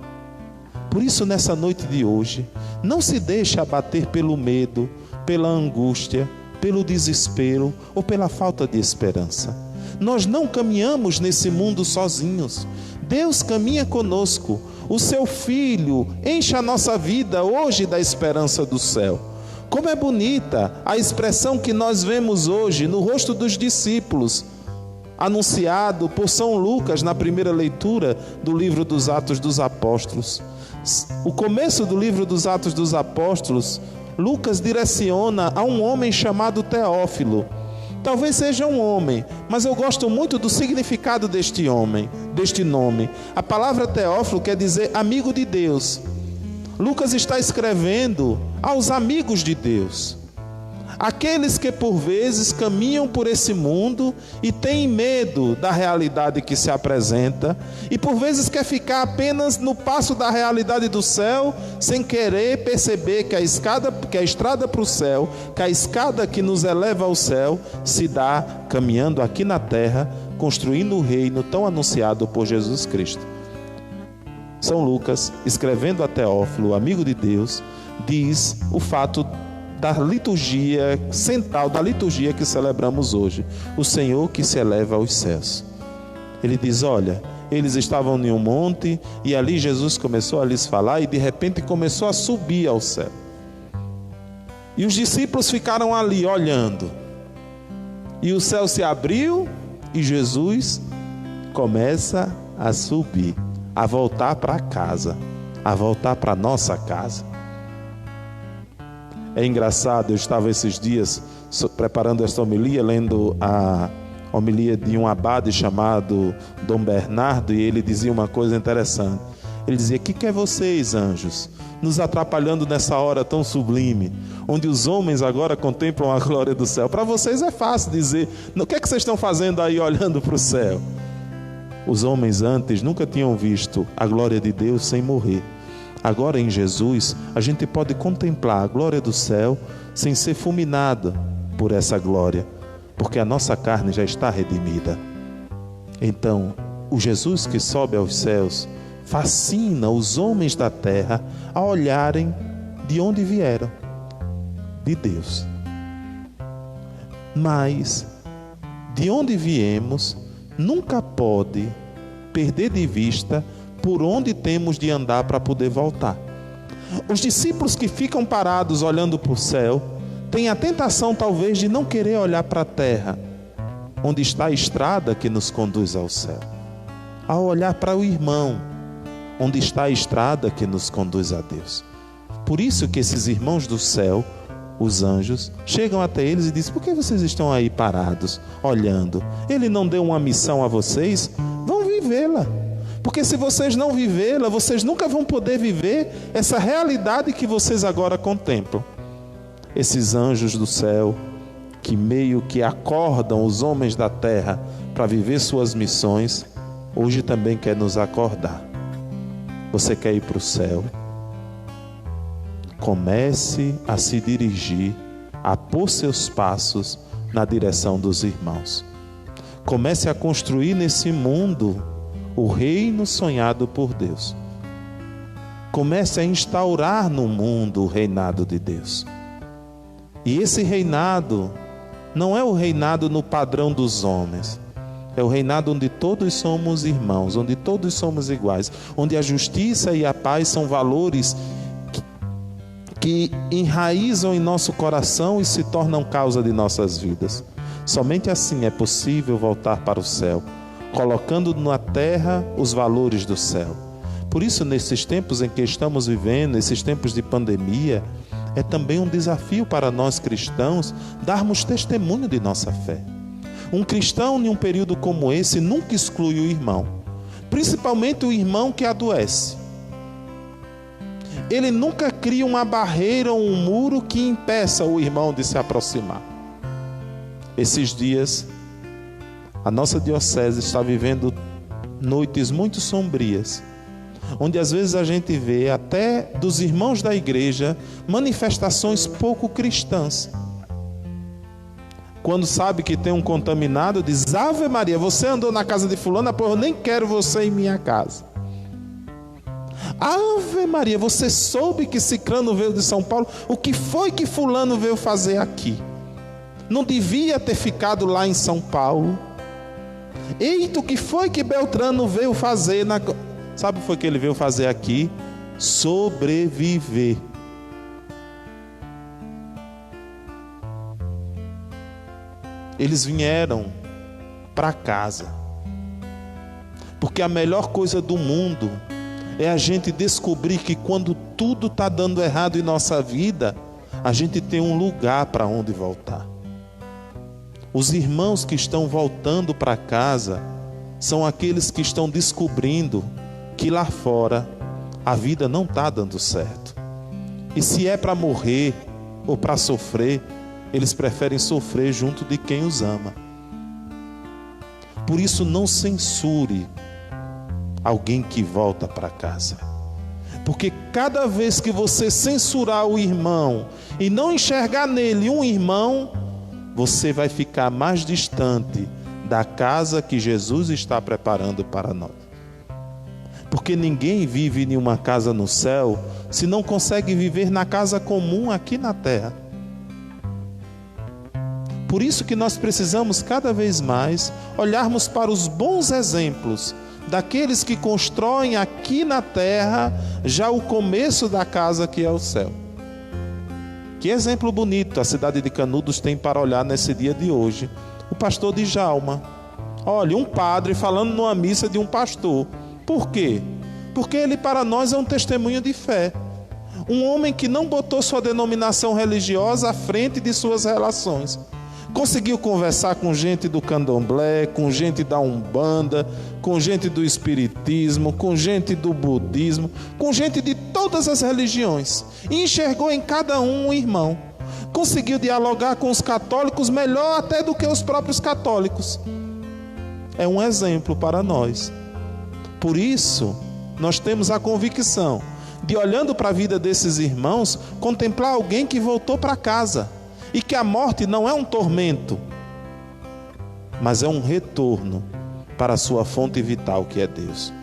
Por isso, nessa noite de hoje, não se deixe abater pelo medo, pela angústia, pelo desespero ou pela falta de esperança. Nós não caminhamos nesse mundo sozinhos. Deus caminha conosco. O seu Filho enche a nossa vida hoje da esperança do céu. Como é bonita a expressão que nós vemos hoje no rosto dos discípulos, anunciado por São Lucas na primeira leitura do livro dos Atos dos Apóstolos. O começo do livro dos Atos dos Apóstolos, Lucas direciona a um homem chamado Teófilo. Talvez seja um homem, mas eu gosto muito do significado deste homem, deste nome. A palavra Teófilo quer dizer amigo de Deus. Lucas está escrevendo aos amigos de Deus, aqueles que por vezes caminham por esse mundo e têm medo da realidade que se apresenta, e por vezes quer ficar apenas no passo da realidade do céu, sem querer perceber que a estrada para o céu, que a escada que nos eleva ao céu, se dá caminhando aqui na terra, construindo o reino tão anunciado por Jesus Cristo. São Lucas, escrevendo a Teófilo, amigo de Deus, diz o fato da liturgia central, da liturgia que celebramos hoje, o Senhor que se eleva aos céus. Ele diz, olha, eles estavam em um monte e ali Jesus começou a lhes falar e de repente começou a subir ao céu. E os discípulos ficaram ali olhando. E o céu se abriu e Jesus começa a subir, a voltar para casa, a voltar para nossa casa. É engraçado, eu estava esses dias preparando esta homilia, lendo a homilia de um abade chamado Dom Bernardo, e ele dizia uma coisa interessante. Ele dizia: que quer vocês, anjos, nos atrapalhando nessa hora tão sublime, onde os homens agora contemplam a glória do céu? Para vocês é fácil dizer: o que é que vocês estão fazendo aí olhando para o céu? Os homens antes nunca tinham visto a glória de Deus sem morrer. Agora em Jesus a gente pode contemplar a glória do céu sem ser fulminado por essa glória, porque a nossa carne já está redimida. Então, o Jesus que sobe aos céus fascina os homens da terra a olharem de onde vieram, de Deus. Mas, de onde viemos, nunca pode perder de vista por onde temos de andar para poder voltar. Os discípulos que ficam parados olhando para o céu têm a tentação talvez de não querer olhar para a terra, onde está a estrada que nos conduz ao céu, ao olhar para o irmão, onde está a estrada que nos conduz a Deus. Por isso que esses irmãos do céu, os anjos, chegam até eles e dizem: por que vocês estão aí parados, olhando? Ele não deu uma missão a vocês? Vão vivê-la. Porque se vocês não vivê-la, vocês nunca vão poder viver essa realidade que vocês agora contemplam. Esses anjos do céu, que meio que acordam os homens da terra para viver suas missões, hoje também quer nos acordar. Você quer ir para o céu? Comece a se dirigir, a pôr seus passos na direção dos irmãos. Comece a construir nesse mundo o reino sonhado por Deus. Comece a instaurar no mundo o reinado de Deus. E esse reinado não é o reinado no padrão dos homens. É o reinado onde todos somos irmãos, onde todos somos iguais, onde a justiça e a paz são valores que enraizam em nosso coração e se tornam causa de nossas vidas. Somente assim é possível voltar para o céu, colocando na terra os valores do céu. Por isso, nesses tempos em que estamos vivendo, esses tempos de pandemia, é também um desafio para nós cristãos darmos testemunho de nossa fé. Um cristão, em um período como esse, nunca exclui o irmão, principalmente o irmão que adoece. Ele nunca cria uma barreira ou um muro que impeça o irmão de se aproximar. Esses dias, a nossa diocese está vivendo noites muito sombrias, onde às vezes a gente vê até dos irmãos da igreja manifestações pouco cristãs. Quando sabe que tem um contaminado, diz: Ave Maria, você andou na casa de fulana, pois eu nem quero você em minha casa. Ave Maria, você soube que ciclano veio de São Paulo? O que foi que fulano veio fazer aqui? Não devia ter ficado lá em São Paulo? Eita, o que foi que Beltrano veio fazer? Sabe o que foi que ele veio fazer aqui? Sobreviver. Eles vieram para casa, porque a melhor coisa do mundo é a gente descobrir que quando tudo está dando errado em nossa vida, a gente tem um lugar para onde voltar. Os irmãos que estão voltando para casa são aqueles que estão descobrindo que lá fora a vida não está dando certo. E se é para morrer ou para sofrer, eles preferem sofrer junto de quem os ama. Por isso, não censure alguém que volta para casa, porque cada vez que você censurar o irmão e não enxergar nele um irmão, você vai ficar mais distante da casa que Jesus está preparando para nós. Porque ninguém vive em uma casa no céu se não consegue viver na casa comum aqui na terra. Por isso que nós precisamos cada vez mais olharmos para os bons exemplos daqueles que constroem aqui na terra já o começo da casa que é o céu. Que exemplo bonito a cidade de Canudos tem para olhar nesse dia de hoje. O pastor Djalma. Olha, um padre falando numa missa de um pastor. Por quê? Porque ele para nós é um testemunho de fé. Um homem que não botou sua denominação religiosa à frente de suas relações. Conseguiu conversar com gente do candomblé, com gente da umbanda, com gente do espiritismo, com gente do budismo, com gente de todas as religiões. E enxergou em cada um irmão. Conseguiu dialogar com os católicos melhor até do que os próprios católicos. É um exemplo para nós. Por isso, nós temos a convicção de, olhando para a vida desses irmãos, contemplar alguém que voltou para casa. E que a morte não é um tormento, mas é um retorno para a sua fonte vital, que é Deus.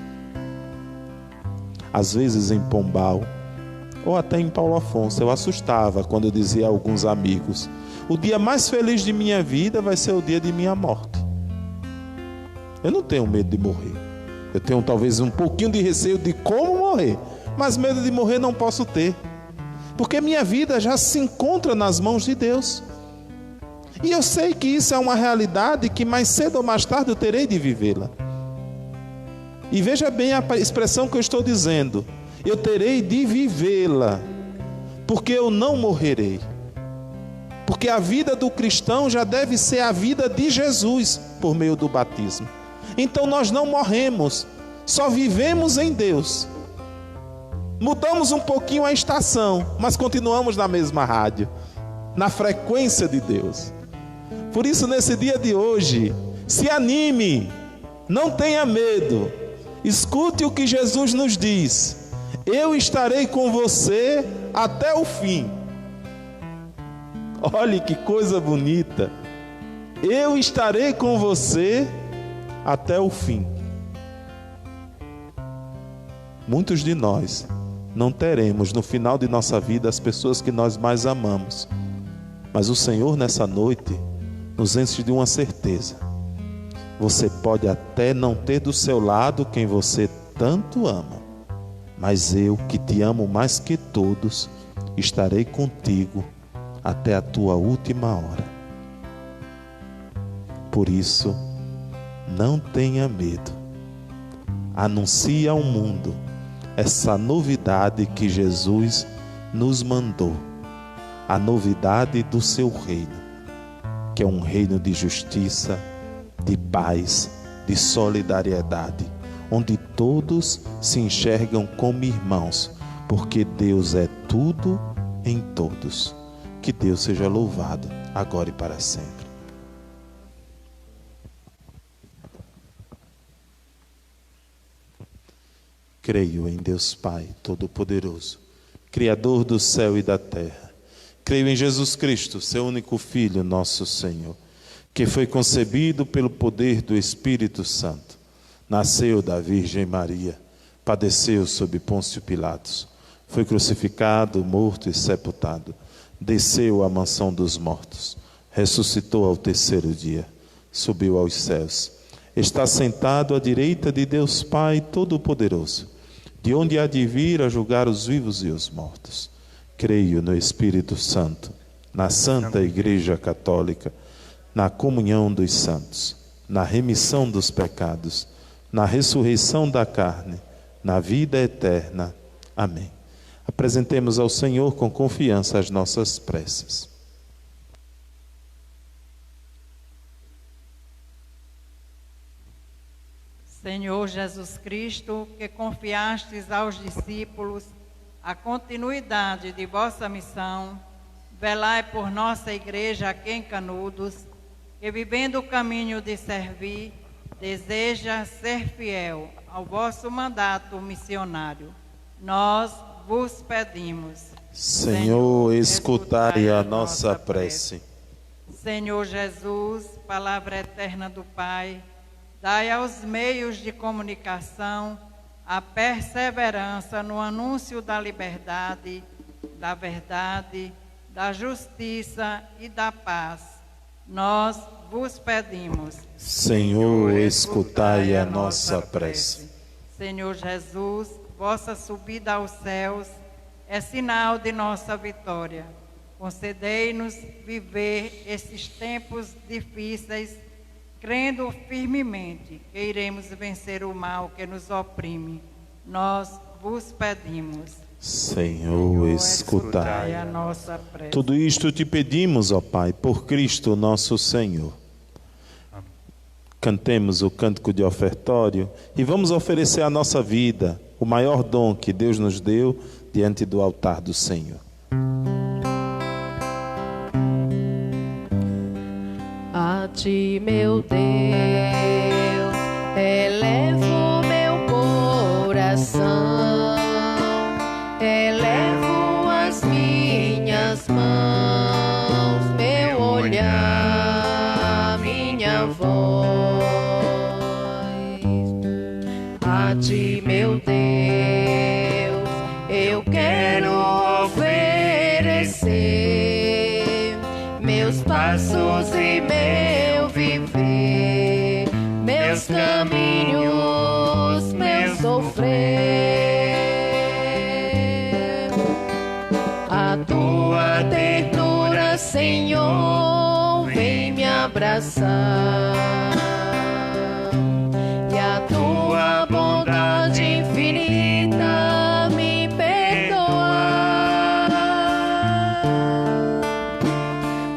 Às vezes em Pombal, ou até em Paulo Afonso, eu assustava quando eu dizia a alguns amigos: o dia mais feliz de minha vida vai ser o dia de minha morte. Eu não tenho medo de morrer. Eu tenho talvez um pouquinho de receio de como morrer, mas medo de morrer não posso ter. Porque minha vida já se encontra nas mãos de Deus. E eu sei que isso é uma realidade que mais cedo ou mais tarde eu terei de vivê-la. E veja bem a expressão que eu estou dizendo: eu terei de vivê-la, porque eu não morrerei. Porque a vida do cristão já deve ser a vida de Jesus por meio do batismo. Então nós não morremos, só vivemos em Deus. Mudamos um pouquinho a estação, mas continuamos na mesma rádio, na frequência de Deus. Por isso, nesse dia de hoje, se anime, não tenha medo, escute o que Jesus nos diz: eu estarei com você até o fim. Olhe que coisa bonita! Eu estarei com você até o fim. Muitos de nós não teremos no final de nossa vida as pessoas que nós mais amamos, mas o Senhor nessa noite nos enche de uma certeza: você pode até não ter do seu lado quem você tanto ama, mas eu, que te amo mais que todos, estarei contigo até a tua última hora. Por isso, não tenha medo, anuncie ao mundo essa novidade que Jesus nos mandou, a novidade do seu reino, que é um reino de justiça, de paz, de solidariedade, onde todos se enxergam como irmãos, porque Deus é tudo em todos. Que Deus seja louvado, agora e para sempre. Creio em Deus Pai Todo-Poderoso, Criador do céu e da terra. Creio em Jesus Cristo, seu único Filho, nosso Senhor, que foi concebido pelo poder do Espírito Santo. Nasceu da Virgem Maria, padeceu sob Pôncio Pilatos, foi crucificado, morto e sepultado, desceu à mansão dos mortos, ressuscitou ao terceiro dia, subiu aos céus, está sentado à direita de Deus Pai Todo-Poderoso, de onde há de vir a julgar os vivos e os mortos. Creio no Espírito Santo, na Santa Igreja Católica, na comunhão dos santos, na remissão dos pecados, na ressurreição da carne, na vida eterna. Amém. Apresentemos ao Senhor com confiança as nossas preces. Senhor Jesus Cristo, que confiastes aos discípulos a continuidade de vossa missão, velai por nossa igreja aqui em Canudos, que vivendo o caminho de servir, deseja ser fiel ao vosso mandato missionário. Nós vos pedimos. Senhor, escutai a nossa prece. Senhor Jesus, palavra eterna do Pai, dai aos meios de comunicação a perseverança no anúncio da liberdade, da verdade, da justiça e da paz. Nós vos pedimos. Senhor, escutai a nossa prece. Senhor Jesus, vossa subida aos céus é sinal de nossa vitória. Concedei-nos viver esses tempos difíceis, crendo firmemente que iremos vencer o mal que nos oprime. Nós vos pedimos. Senhor, escutai. a nossa prece. Tudo isto te pedimos, ó Pai, por Cristo nosso Senhor. Cantemos o cântico de ofertório e vamos oferecer a nossa vida, o maior dom que Deus nos deu, diante do altar do Senhor. A ti, meu Deus, elevo meu coração, elevo as minhas mãos, meu olhar, minha voz. A ti, meu Deus, eu quero oferecer meus passos e meu viver, meus caminhos, meu sofrer. A tua ternura, Senhor, vem me abraçar, e a tua bondade infinita me perdoar.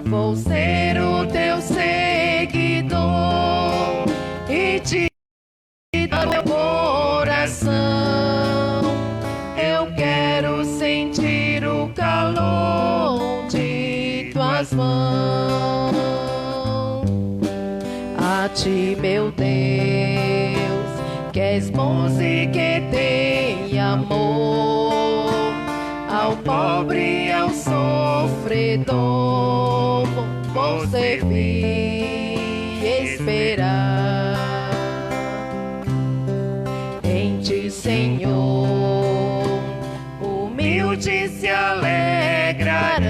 Vou ser o teu seguidor e te dar meu coração. Eu quero sentir o calor de tuas mãos. A ti, meu Deus, que és bom e que tem amor ao pobre e ao sofredor, vou servir e esperar em ti, Senhor. Humildes se alegrarão,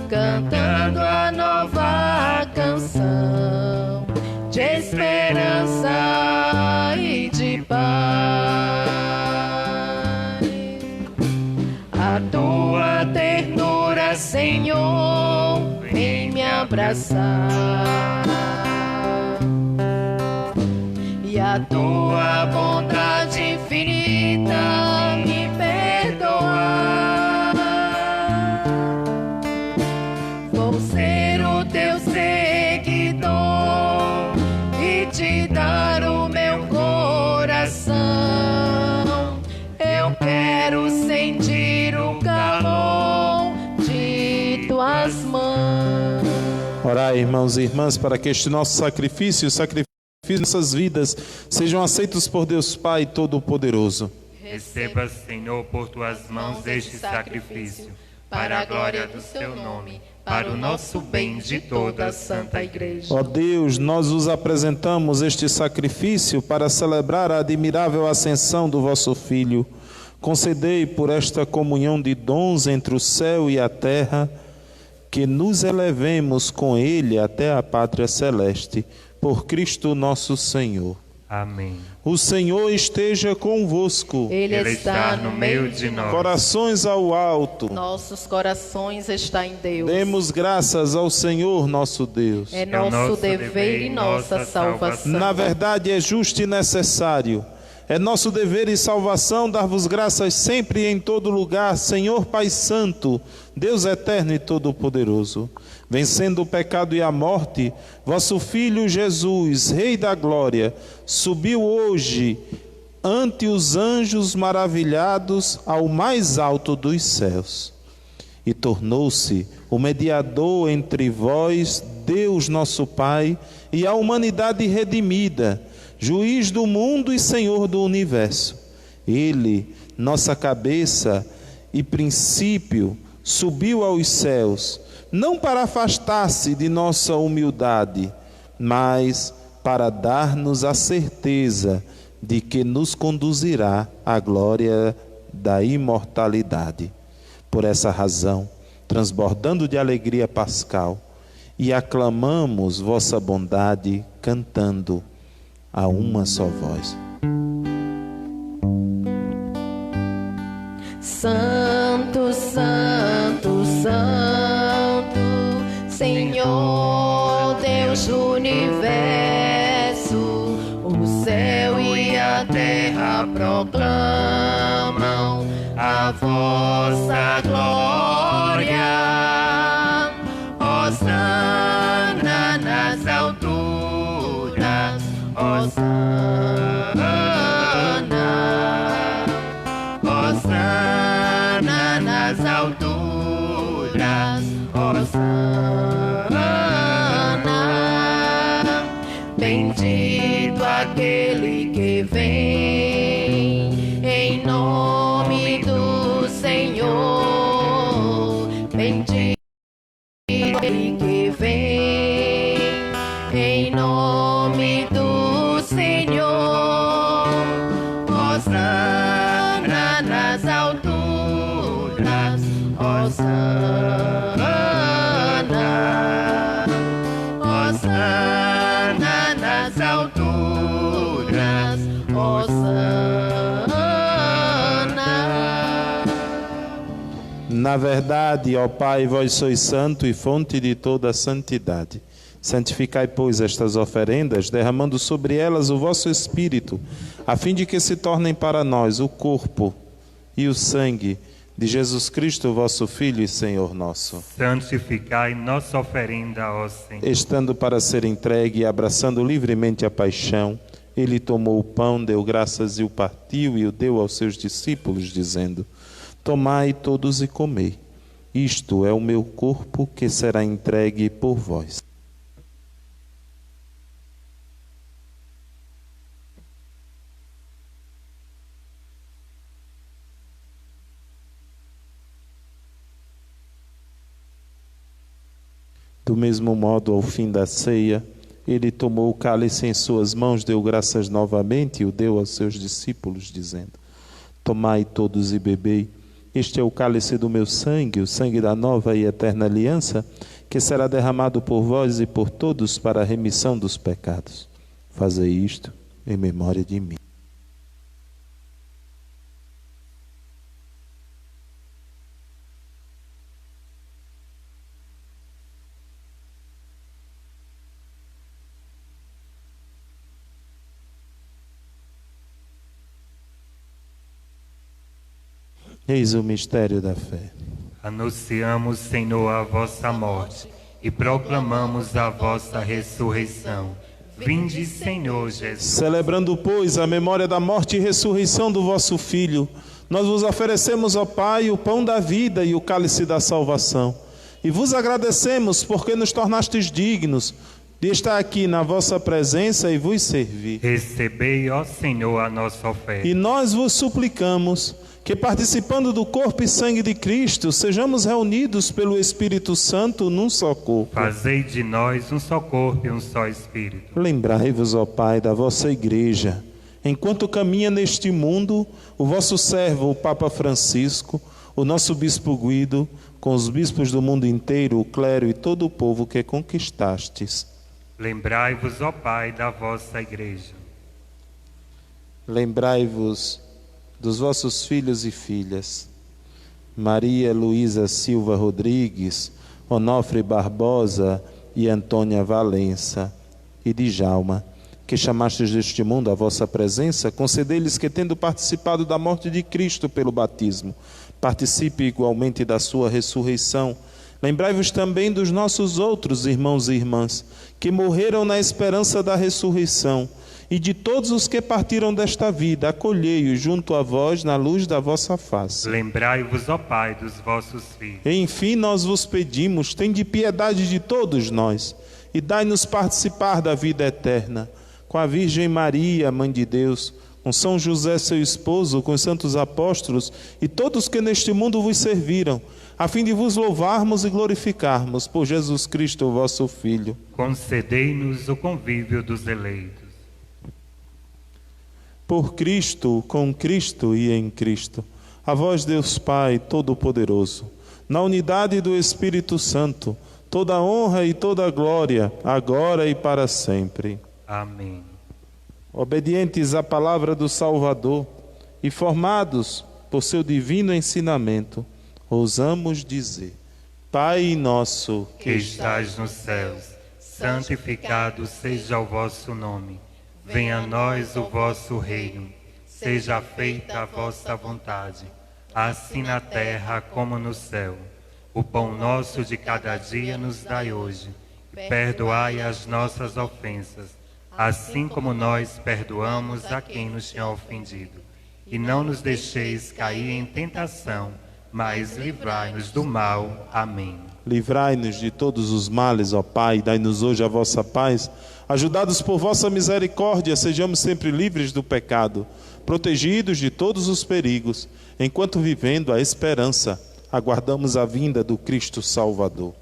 cantando a nova canção de esperança e de paz. A tua ternura, Senhor, vem me abraçar, e a tua bondade infinita me perdoar. Vou ser o teu seguidor e te dar o meu coração. Eu quero sentir o calor de tuas mãos. Orai, irmãos e irmãs, para que este nosso sacrifício, de nossas vidas, sejam aceitos por Deus Pai Todo-Poderoso. Receba, Senhor, por tuas mãos este sacrifício, para a glória do seu nome, para o nosso bem de toda a Santa Igreja. Ó Deus, nós vos apresentamos este sacrifício para celebrar a admirável ascensão do vosso Filho. Concedei por esta comunhão de dons entre o céu e a terra, que nos elevemos com ele até a pátria celeste, por Cristo nosso Senhor. Amém. O Senhor esteja convosco. Ele Ele está no meio de nós. Corações ao alto. Nossos corações estão em Deus. Demos graças ao Senhor nosso Deus. É nosso dever e nossa salvação. Na verdade é justo e necessário. É nosso dever e salvação dar-vos graças sempre e em todo lugar, Senhor Pai Santo, Deus eterno e todo-poderoso. Vencendo o pecado e a morte, vosso Filho Jesus, Rei da Glória, subiu hoje ante os anjos maravilhados ao mais alto dos céus. E tornou-se o mediador entre vós, Deus nosso Pai, e a humanidade redimida, juiz do mundo e Senhor do universo. Ele, nossa cabeça e princípio, subiu aos céus, não para afastar-se de nossa humildade, mas para dar-nos a certeza de que nos conduzirá à glória da imortalidade. Por essa razão, transbordando de alegria pascal, e aclamamos vossa bondade cantando a uma só voz. Santo, Santo, Santo, Senhor Deus do universo, o céu e a terra terra proclamam a vossa glória. Hosana nas alturas, Hosana, Hosana nas alturas, Hosana. Bendito aquele que vem em nome do Senhor. Bendito aquele que vem em nome do Senhor. Hosana nas alturas, Hosana, Hosana nas alturas, Hosana. Na verdade, ó Pai, vós sois santo e fonte de toda a santidade. Santificai, pois, estas oferendas, derramando sobre elas o vosso Espírito, a fim de que se tornem para nós o corpo e o sangue de Jesus Cristo, vosso Filho e Senhor nosso. Santificai nossa oferenda, ó Senhor. Estando para ser entregue e abraçando livremente a paixão, ele tomou o pão, deu graças e o partiu e o deu aos seus discípulos, dizendo: Tomai todos e comei. Isto é o meu corpo que será entregue por vós. Do mesmo modo, ao fim da ceia, ele tomou o cálice em suas mãos, deu graças novamente e o deu aos seus discípulos, dizendo: Tomai todos e bebei. Este é o cálice do meu sangue, o sangue da nova e eterna aliança, que será derramado por vós e por todos para a remissão dos pecados. Fazei isto em memória de mim. Eis o mistério da fé. Anunciamos, Senhor, a vossa morte e proclamamos a vossa ressurreição. Vinde, Senhor Jesus. Celebrando, pois, a memória da morte e ressurreição do vosso Filho, nós vos oferecemos, ó Pai, o pão da vida e o cálice da salvação. E vos agradecemos porque nos tornastes dignos de estar aqui na vossa presença e vos servir. Recebei, ó Senhor, a nossa oferta. E nós vos suplicamos que, participando do corpo e sangue de Cristo, sejamos reunidos pelo Espírito Santo num só corpo. Fazei de nós um só corpo e um só Espírito. Lembrai-vos, ó Pai, da vossa Igreja, enquanto caminha neste mundo o vosso servo, o Papa Francisco, o nosso Bispo Guido, com os bispos do mundo inteiro, o clero e todo o povo que conquistastes. Lembrai-vos, ó Pai, da vossa Igreja. Lembrai-vos dos vossos filhos e filhas, Maria Luísa Silva Rodrigues, Onofre Barbosa e Antônia Valença, e Djalma, que chamastes deste mundo à vossa presença, concedei-lhes que, tendo participado da morte de Cristo pelo batismo, participe igualmente da sua ressurreição. Lembrai-vos também dos nossos outros irmãos e irmãs, que morreram na esperança da ressurreição, e de todos os que partiram desta vida, acolhei-os junto a vós na luz da vossa face. Lembrai-vos, ó Pai, dos vossos filhos. Enfim, nós vos pedimos, tende piedade de todos nós, e dai-nos participar da vida eterna, com a Virgem Maria, Mãe de Deus, com São José, seu esposo, com os santos apóstolos, e todos que neste mundo vos serviram, a fim de vos louvarmos e glorificarmos por Jesus Cristo, vosso Filho. Concedei-nos o convívio dos eleitos. Por Cristo, com Cristo e em Cristo, a vós, Deus Pai Todo-Poderoso, na unidade do Espírito Santo, toda a honra e toda a glória, agora e para sempre. Amém. Obedientes à palavra do Salvador e formados por seu divino ensinamento, ousamos dizer: Pai nosso, que estais nos céus, santificado seja o vosso nome. Venha a nós o vosso reino. Seja feita a vossa vontade, assim na terra como no céu. O pão nosso de cada dia nos dai hoje. Perdoai as nossas ofensas, assim como nós perdoamos a quem nos tem ofendido. E não nos deixeis cair em tentação, mas livrai-nos do mal. Amém. Livrai-nos de todos os males, ó Pai, dai-nos hoje a vossa paz. Ajudados por vossa misericórdia, sejamos sempre livres do pecado, protegidos de todos os perigos, enquanto vivendo a esperança, aguardamos a vinda do Cristo Salvador.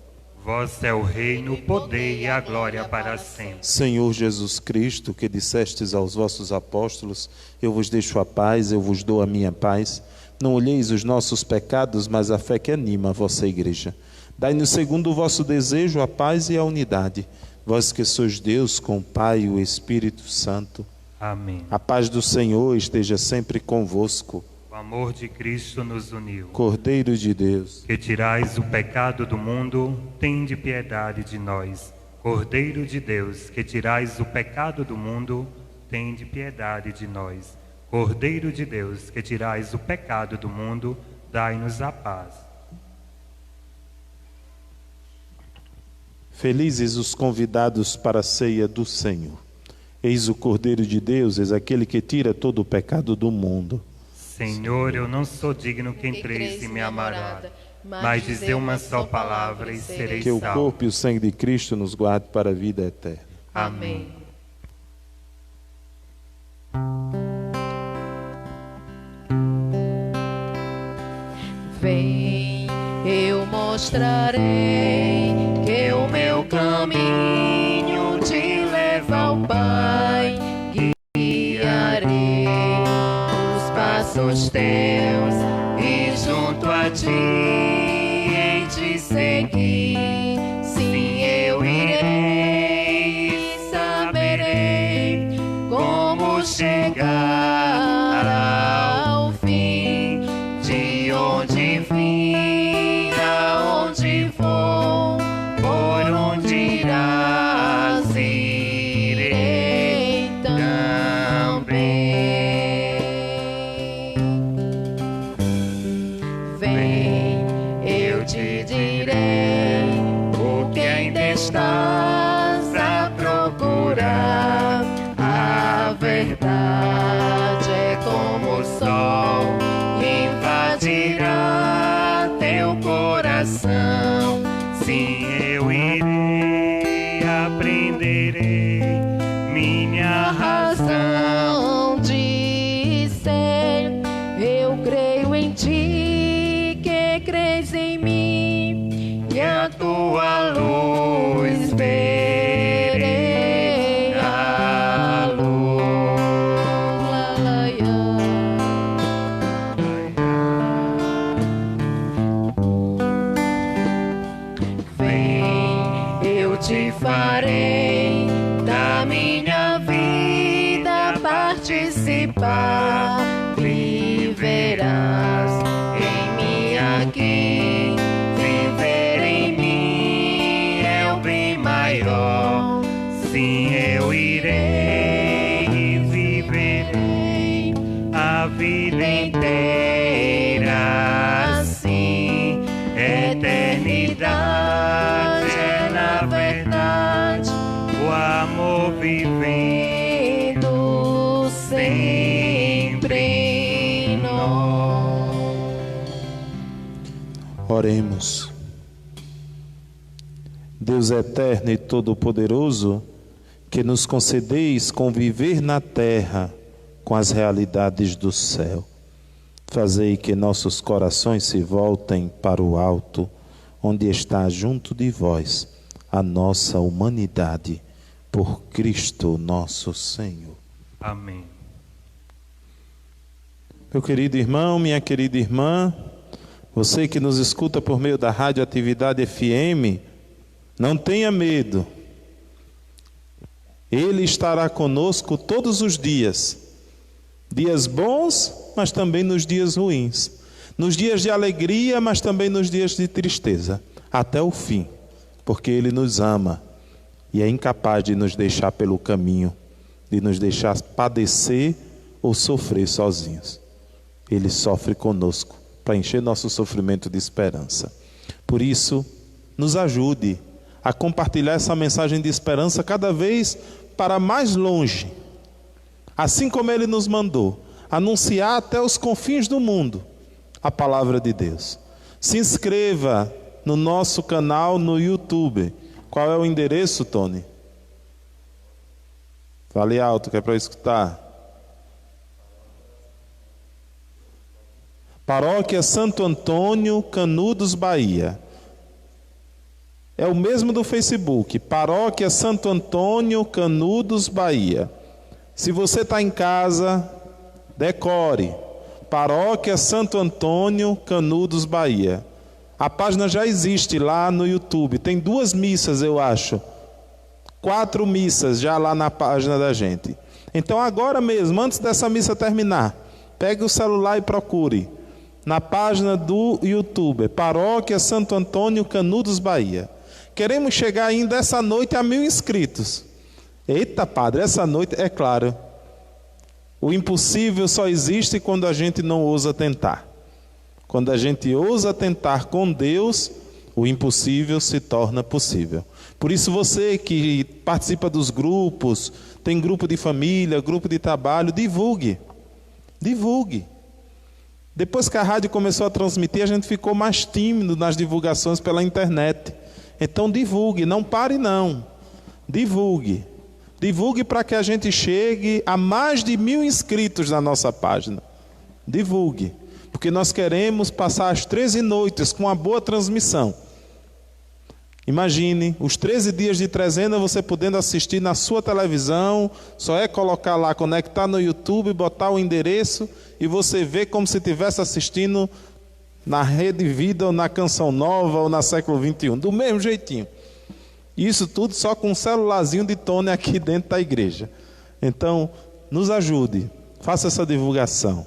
Vós é o reino, o poder e a glória para sempre. Senhor Jesus Cristo, que dissestes aos vossos apóstolos, eu vos deixo a paz, eu vos dou a minha paz. Não olheis os nossos pecados, mas a fé que anima a vossa igreja. Dai-nos segundo o vosso desejo a paz e a unidade. Vós que sois Deus com o Pai e o Espírito Santo. Amém. A paz do Senhor esteja sempre convosco. O amor de Cristo nos uniu. Cordeiro de Deus, Que tirais o pecado do mundo, tende piedade de nós. Cordeiro de Deus, que tirais o pecado do mundo, tende piedade de nós. Cordeiro de Deus, que tirais o pecado do mundo, dai-nos a paz. felizes os convidados para a ceia do Senhor. Eis o Cordeiro de Deus, eis aquele que tira todo o pecado do mundo. Senhor, eu não sou digno que entreis em minha morada, mas dizer uma só palavra e serei Que o salvo. corpo e o sangue de Cristo nos guarde para a vida eterna. Amém. Vem, eu mostrarei que o meu caminho te leva ao Pai. Guiarei os passos teus e junto a ti em te seguir. Sim, eu irei e saberei como chegar ao fim. De onde vim, aonde vou, por onde irás, irei também. Vem, eu te direi o que ainda estás a procurar. A verdade é como o sol, invadirá teu coração. Sim, eu irei, aprenderei minha razão. Razão de ser, eu creio em ti, que crês em mim, e a tua luz verei. A luz, vem, eu te farei da minha vida participar. Viverás em mim aqui, viver em mim é o bem maior. Sim, eu irei e viverei a vida inteira. Assim, Eternidade é, na verdade, o amor vivendo sempre em nós. Oremos. Deus eterno e todo-poderoso, que nos concedeis conviver na terra com as realidades do céu. Fazei que nossos corações se voltem para o alto, onde está junto de vós a nossa humanidade, por Cristo nosso Senhor. Amém. Meu querido irmão, minha querida irmã, você que nos escuta por meio da Rádio Atividade FM, não tenha medo. Ele estará conosco todos os dias. Dias bons, mas também nos dias ruins. Nos dias de alegria, mas também nos dias de tristeza. Até o fim. Porque Ele nos ama e é incapaz de nos deixar pelo caminho, de nos deixar padecer ou sofrer sozinhos. Ele sofre conosco para encher nosso sofrimento de esperança. Por isso, nos ajude a compartilhar essa mensagem de esperança cada vez para mais longe. Assim como Ele nos mandou, anunciar até os confins do mundo a palavra de Deus. Se inscreva no nosso canal no YouTube. Qual é o endereço, Tony? Fale alto, que é para escutar. Paróquia Santo Antônio, Canudos, Bahia. É o mesmo do Facebook. Paróquia Santo Antônio, Canudos, Bahia. Se você está em casa, decore. Paróquia Santo Antônio, Canudos, Bahia. A página já existe lá no YouTube. Tem 2 missas, eu acho. 4 missas já lá na página da gente. Então agora mesmo, antes dessa missa terminar, pegue o celular e procure na página do YouTube, Paróquia Santo Antônio, Canudos, Bahia. Queremos chegar ainda essa noite a 1000 inscritos. Eita, padre, essa noite, é claro, o impossível só existe quando a gente não ousa tentar. Quando a gente ousa tentar com Deus, o impossível se torna possível. Por isso você que participa dos grupos, tem grupo de família, grupo de trabalho, divulgue. Divulgue. Depois que a rádio começou a transmitir, a gente ficou mais tímido nas divulgações pela internet. Então divulgue, não pare não. Divulgue. Divulgue para que a gente chegue a mais de 1000 inscritos na nossa página. Divulgue. Porque nós queremos passar as 13 noites com uma boa transmissão. Imagine, os 13 dias de trezena você podendo assistir na sua televisão, só é colocar lá, conectar no YouTube, botar o endereço e você vê como se estivesse assistindo na Rede Vida ou na Canção Nova ou na Século XXI, do mesmo jeitinho. Isso tudo só com um celularzinho de Tony aqui dentro da igreja. Então, nos ajude, faça essa divulgação,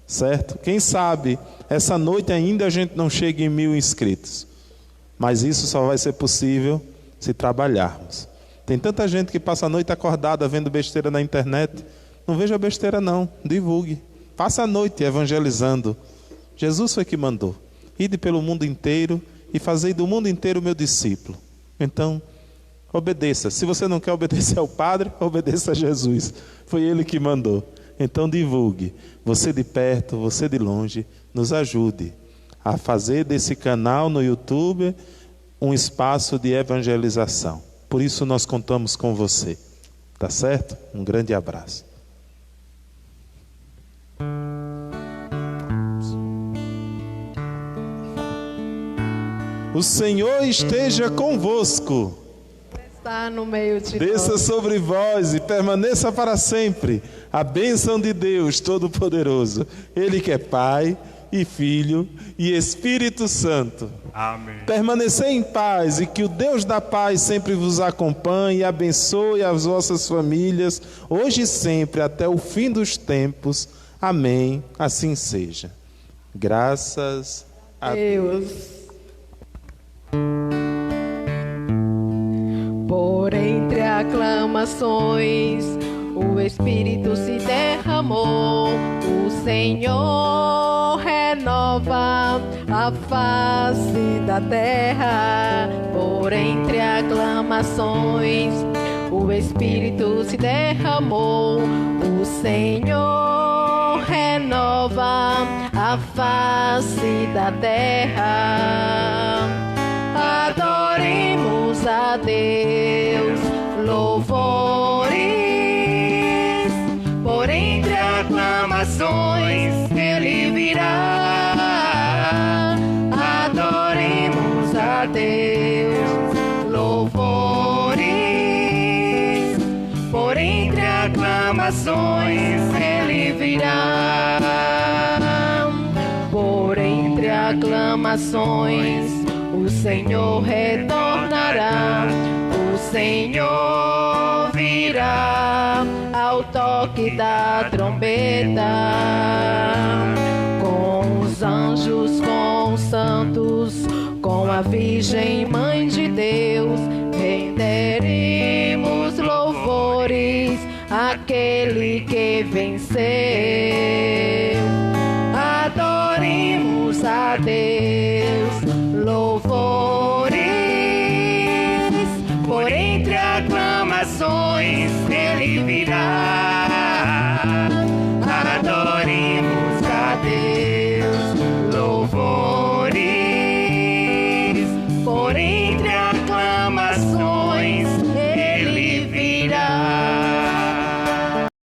certo? Quem sabe, essa noite ainda a gente não chega em 1000 inscritos. Mas isso só vai ser possível se trabalharmos. Tem tanta gente que passa a noite acordada vendo besteira na internet. Não veja besteira não, divulgue. Passa a noite evangelizando. Jesus foi que mandou. Ide pelo mundo inteiro e fazei do mundo inteiro meu discípulo. Então, obedeça. Se você não quer obedecer ao Padre, obedeça a Jesus. Foi Ele que mandou. Então divulgue. Você de perto, você de longe, nos ajude a fazer desse canal no YouTube um espaço de evangelização. Por isso nós contamos com você. Tá certo? Um grande abraço. O Senhor esteja convosco. Está no meio de Desça nós. sobre vós e permaneça para sempre a bênção de Deus Todo-Poderoso. Ele que é Pai e Filho e Espírito Santo. Amém. Permanecei em paz e que o Deus da paz sempre vos acompanhe e abençoe as vossas famílias, hoje e sempre, até o fim dos tempos. Amém. Assim seja. Graças a Deus. Por entre aclamações, o Espírito se derramou. O Senhor renova a face da terra. Por entre aclamações, o Espírito se derramou. O Senhor renova a face da terra. Adoremos a Deus, louvores. Por entre aclamações Ele virá. Adoremos a Deus, louvores. Por entre aclamações Ele virá. Por entre aclamações o Senhor retornará. O Senhor virá ao toque da trombeta, com os anjos, com os santos, com a Virgem Mãe de Deus, renderemos louvores àquele que que venceu. Adoremos a Deus, louvores por entre aclamações Ele virá. Adoremos a Deus.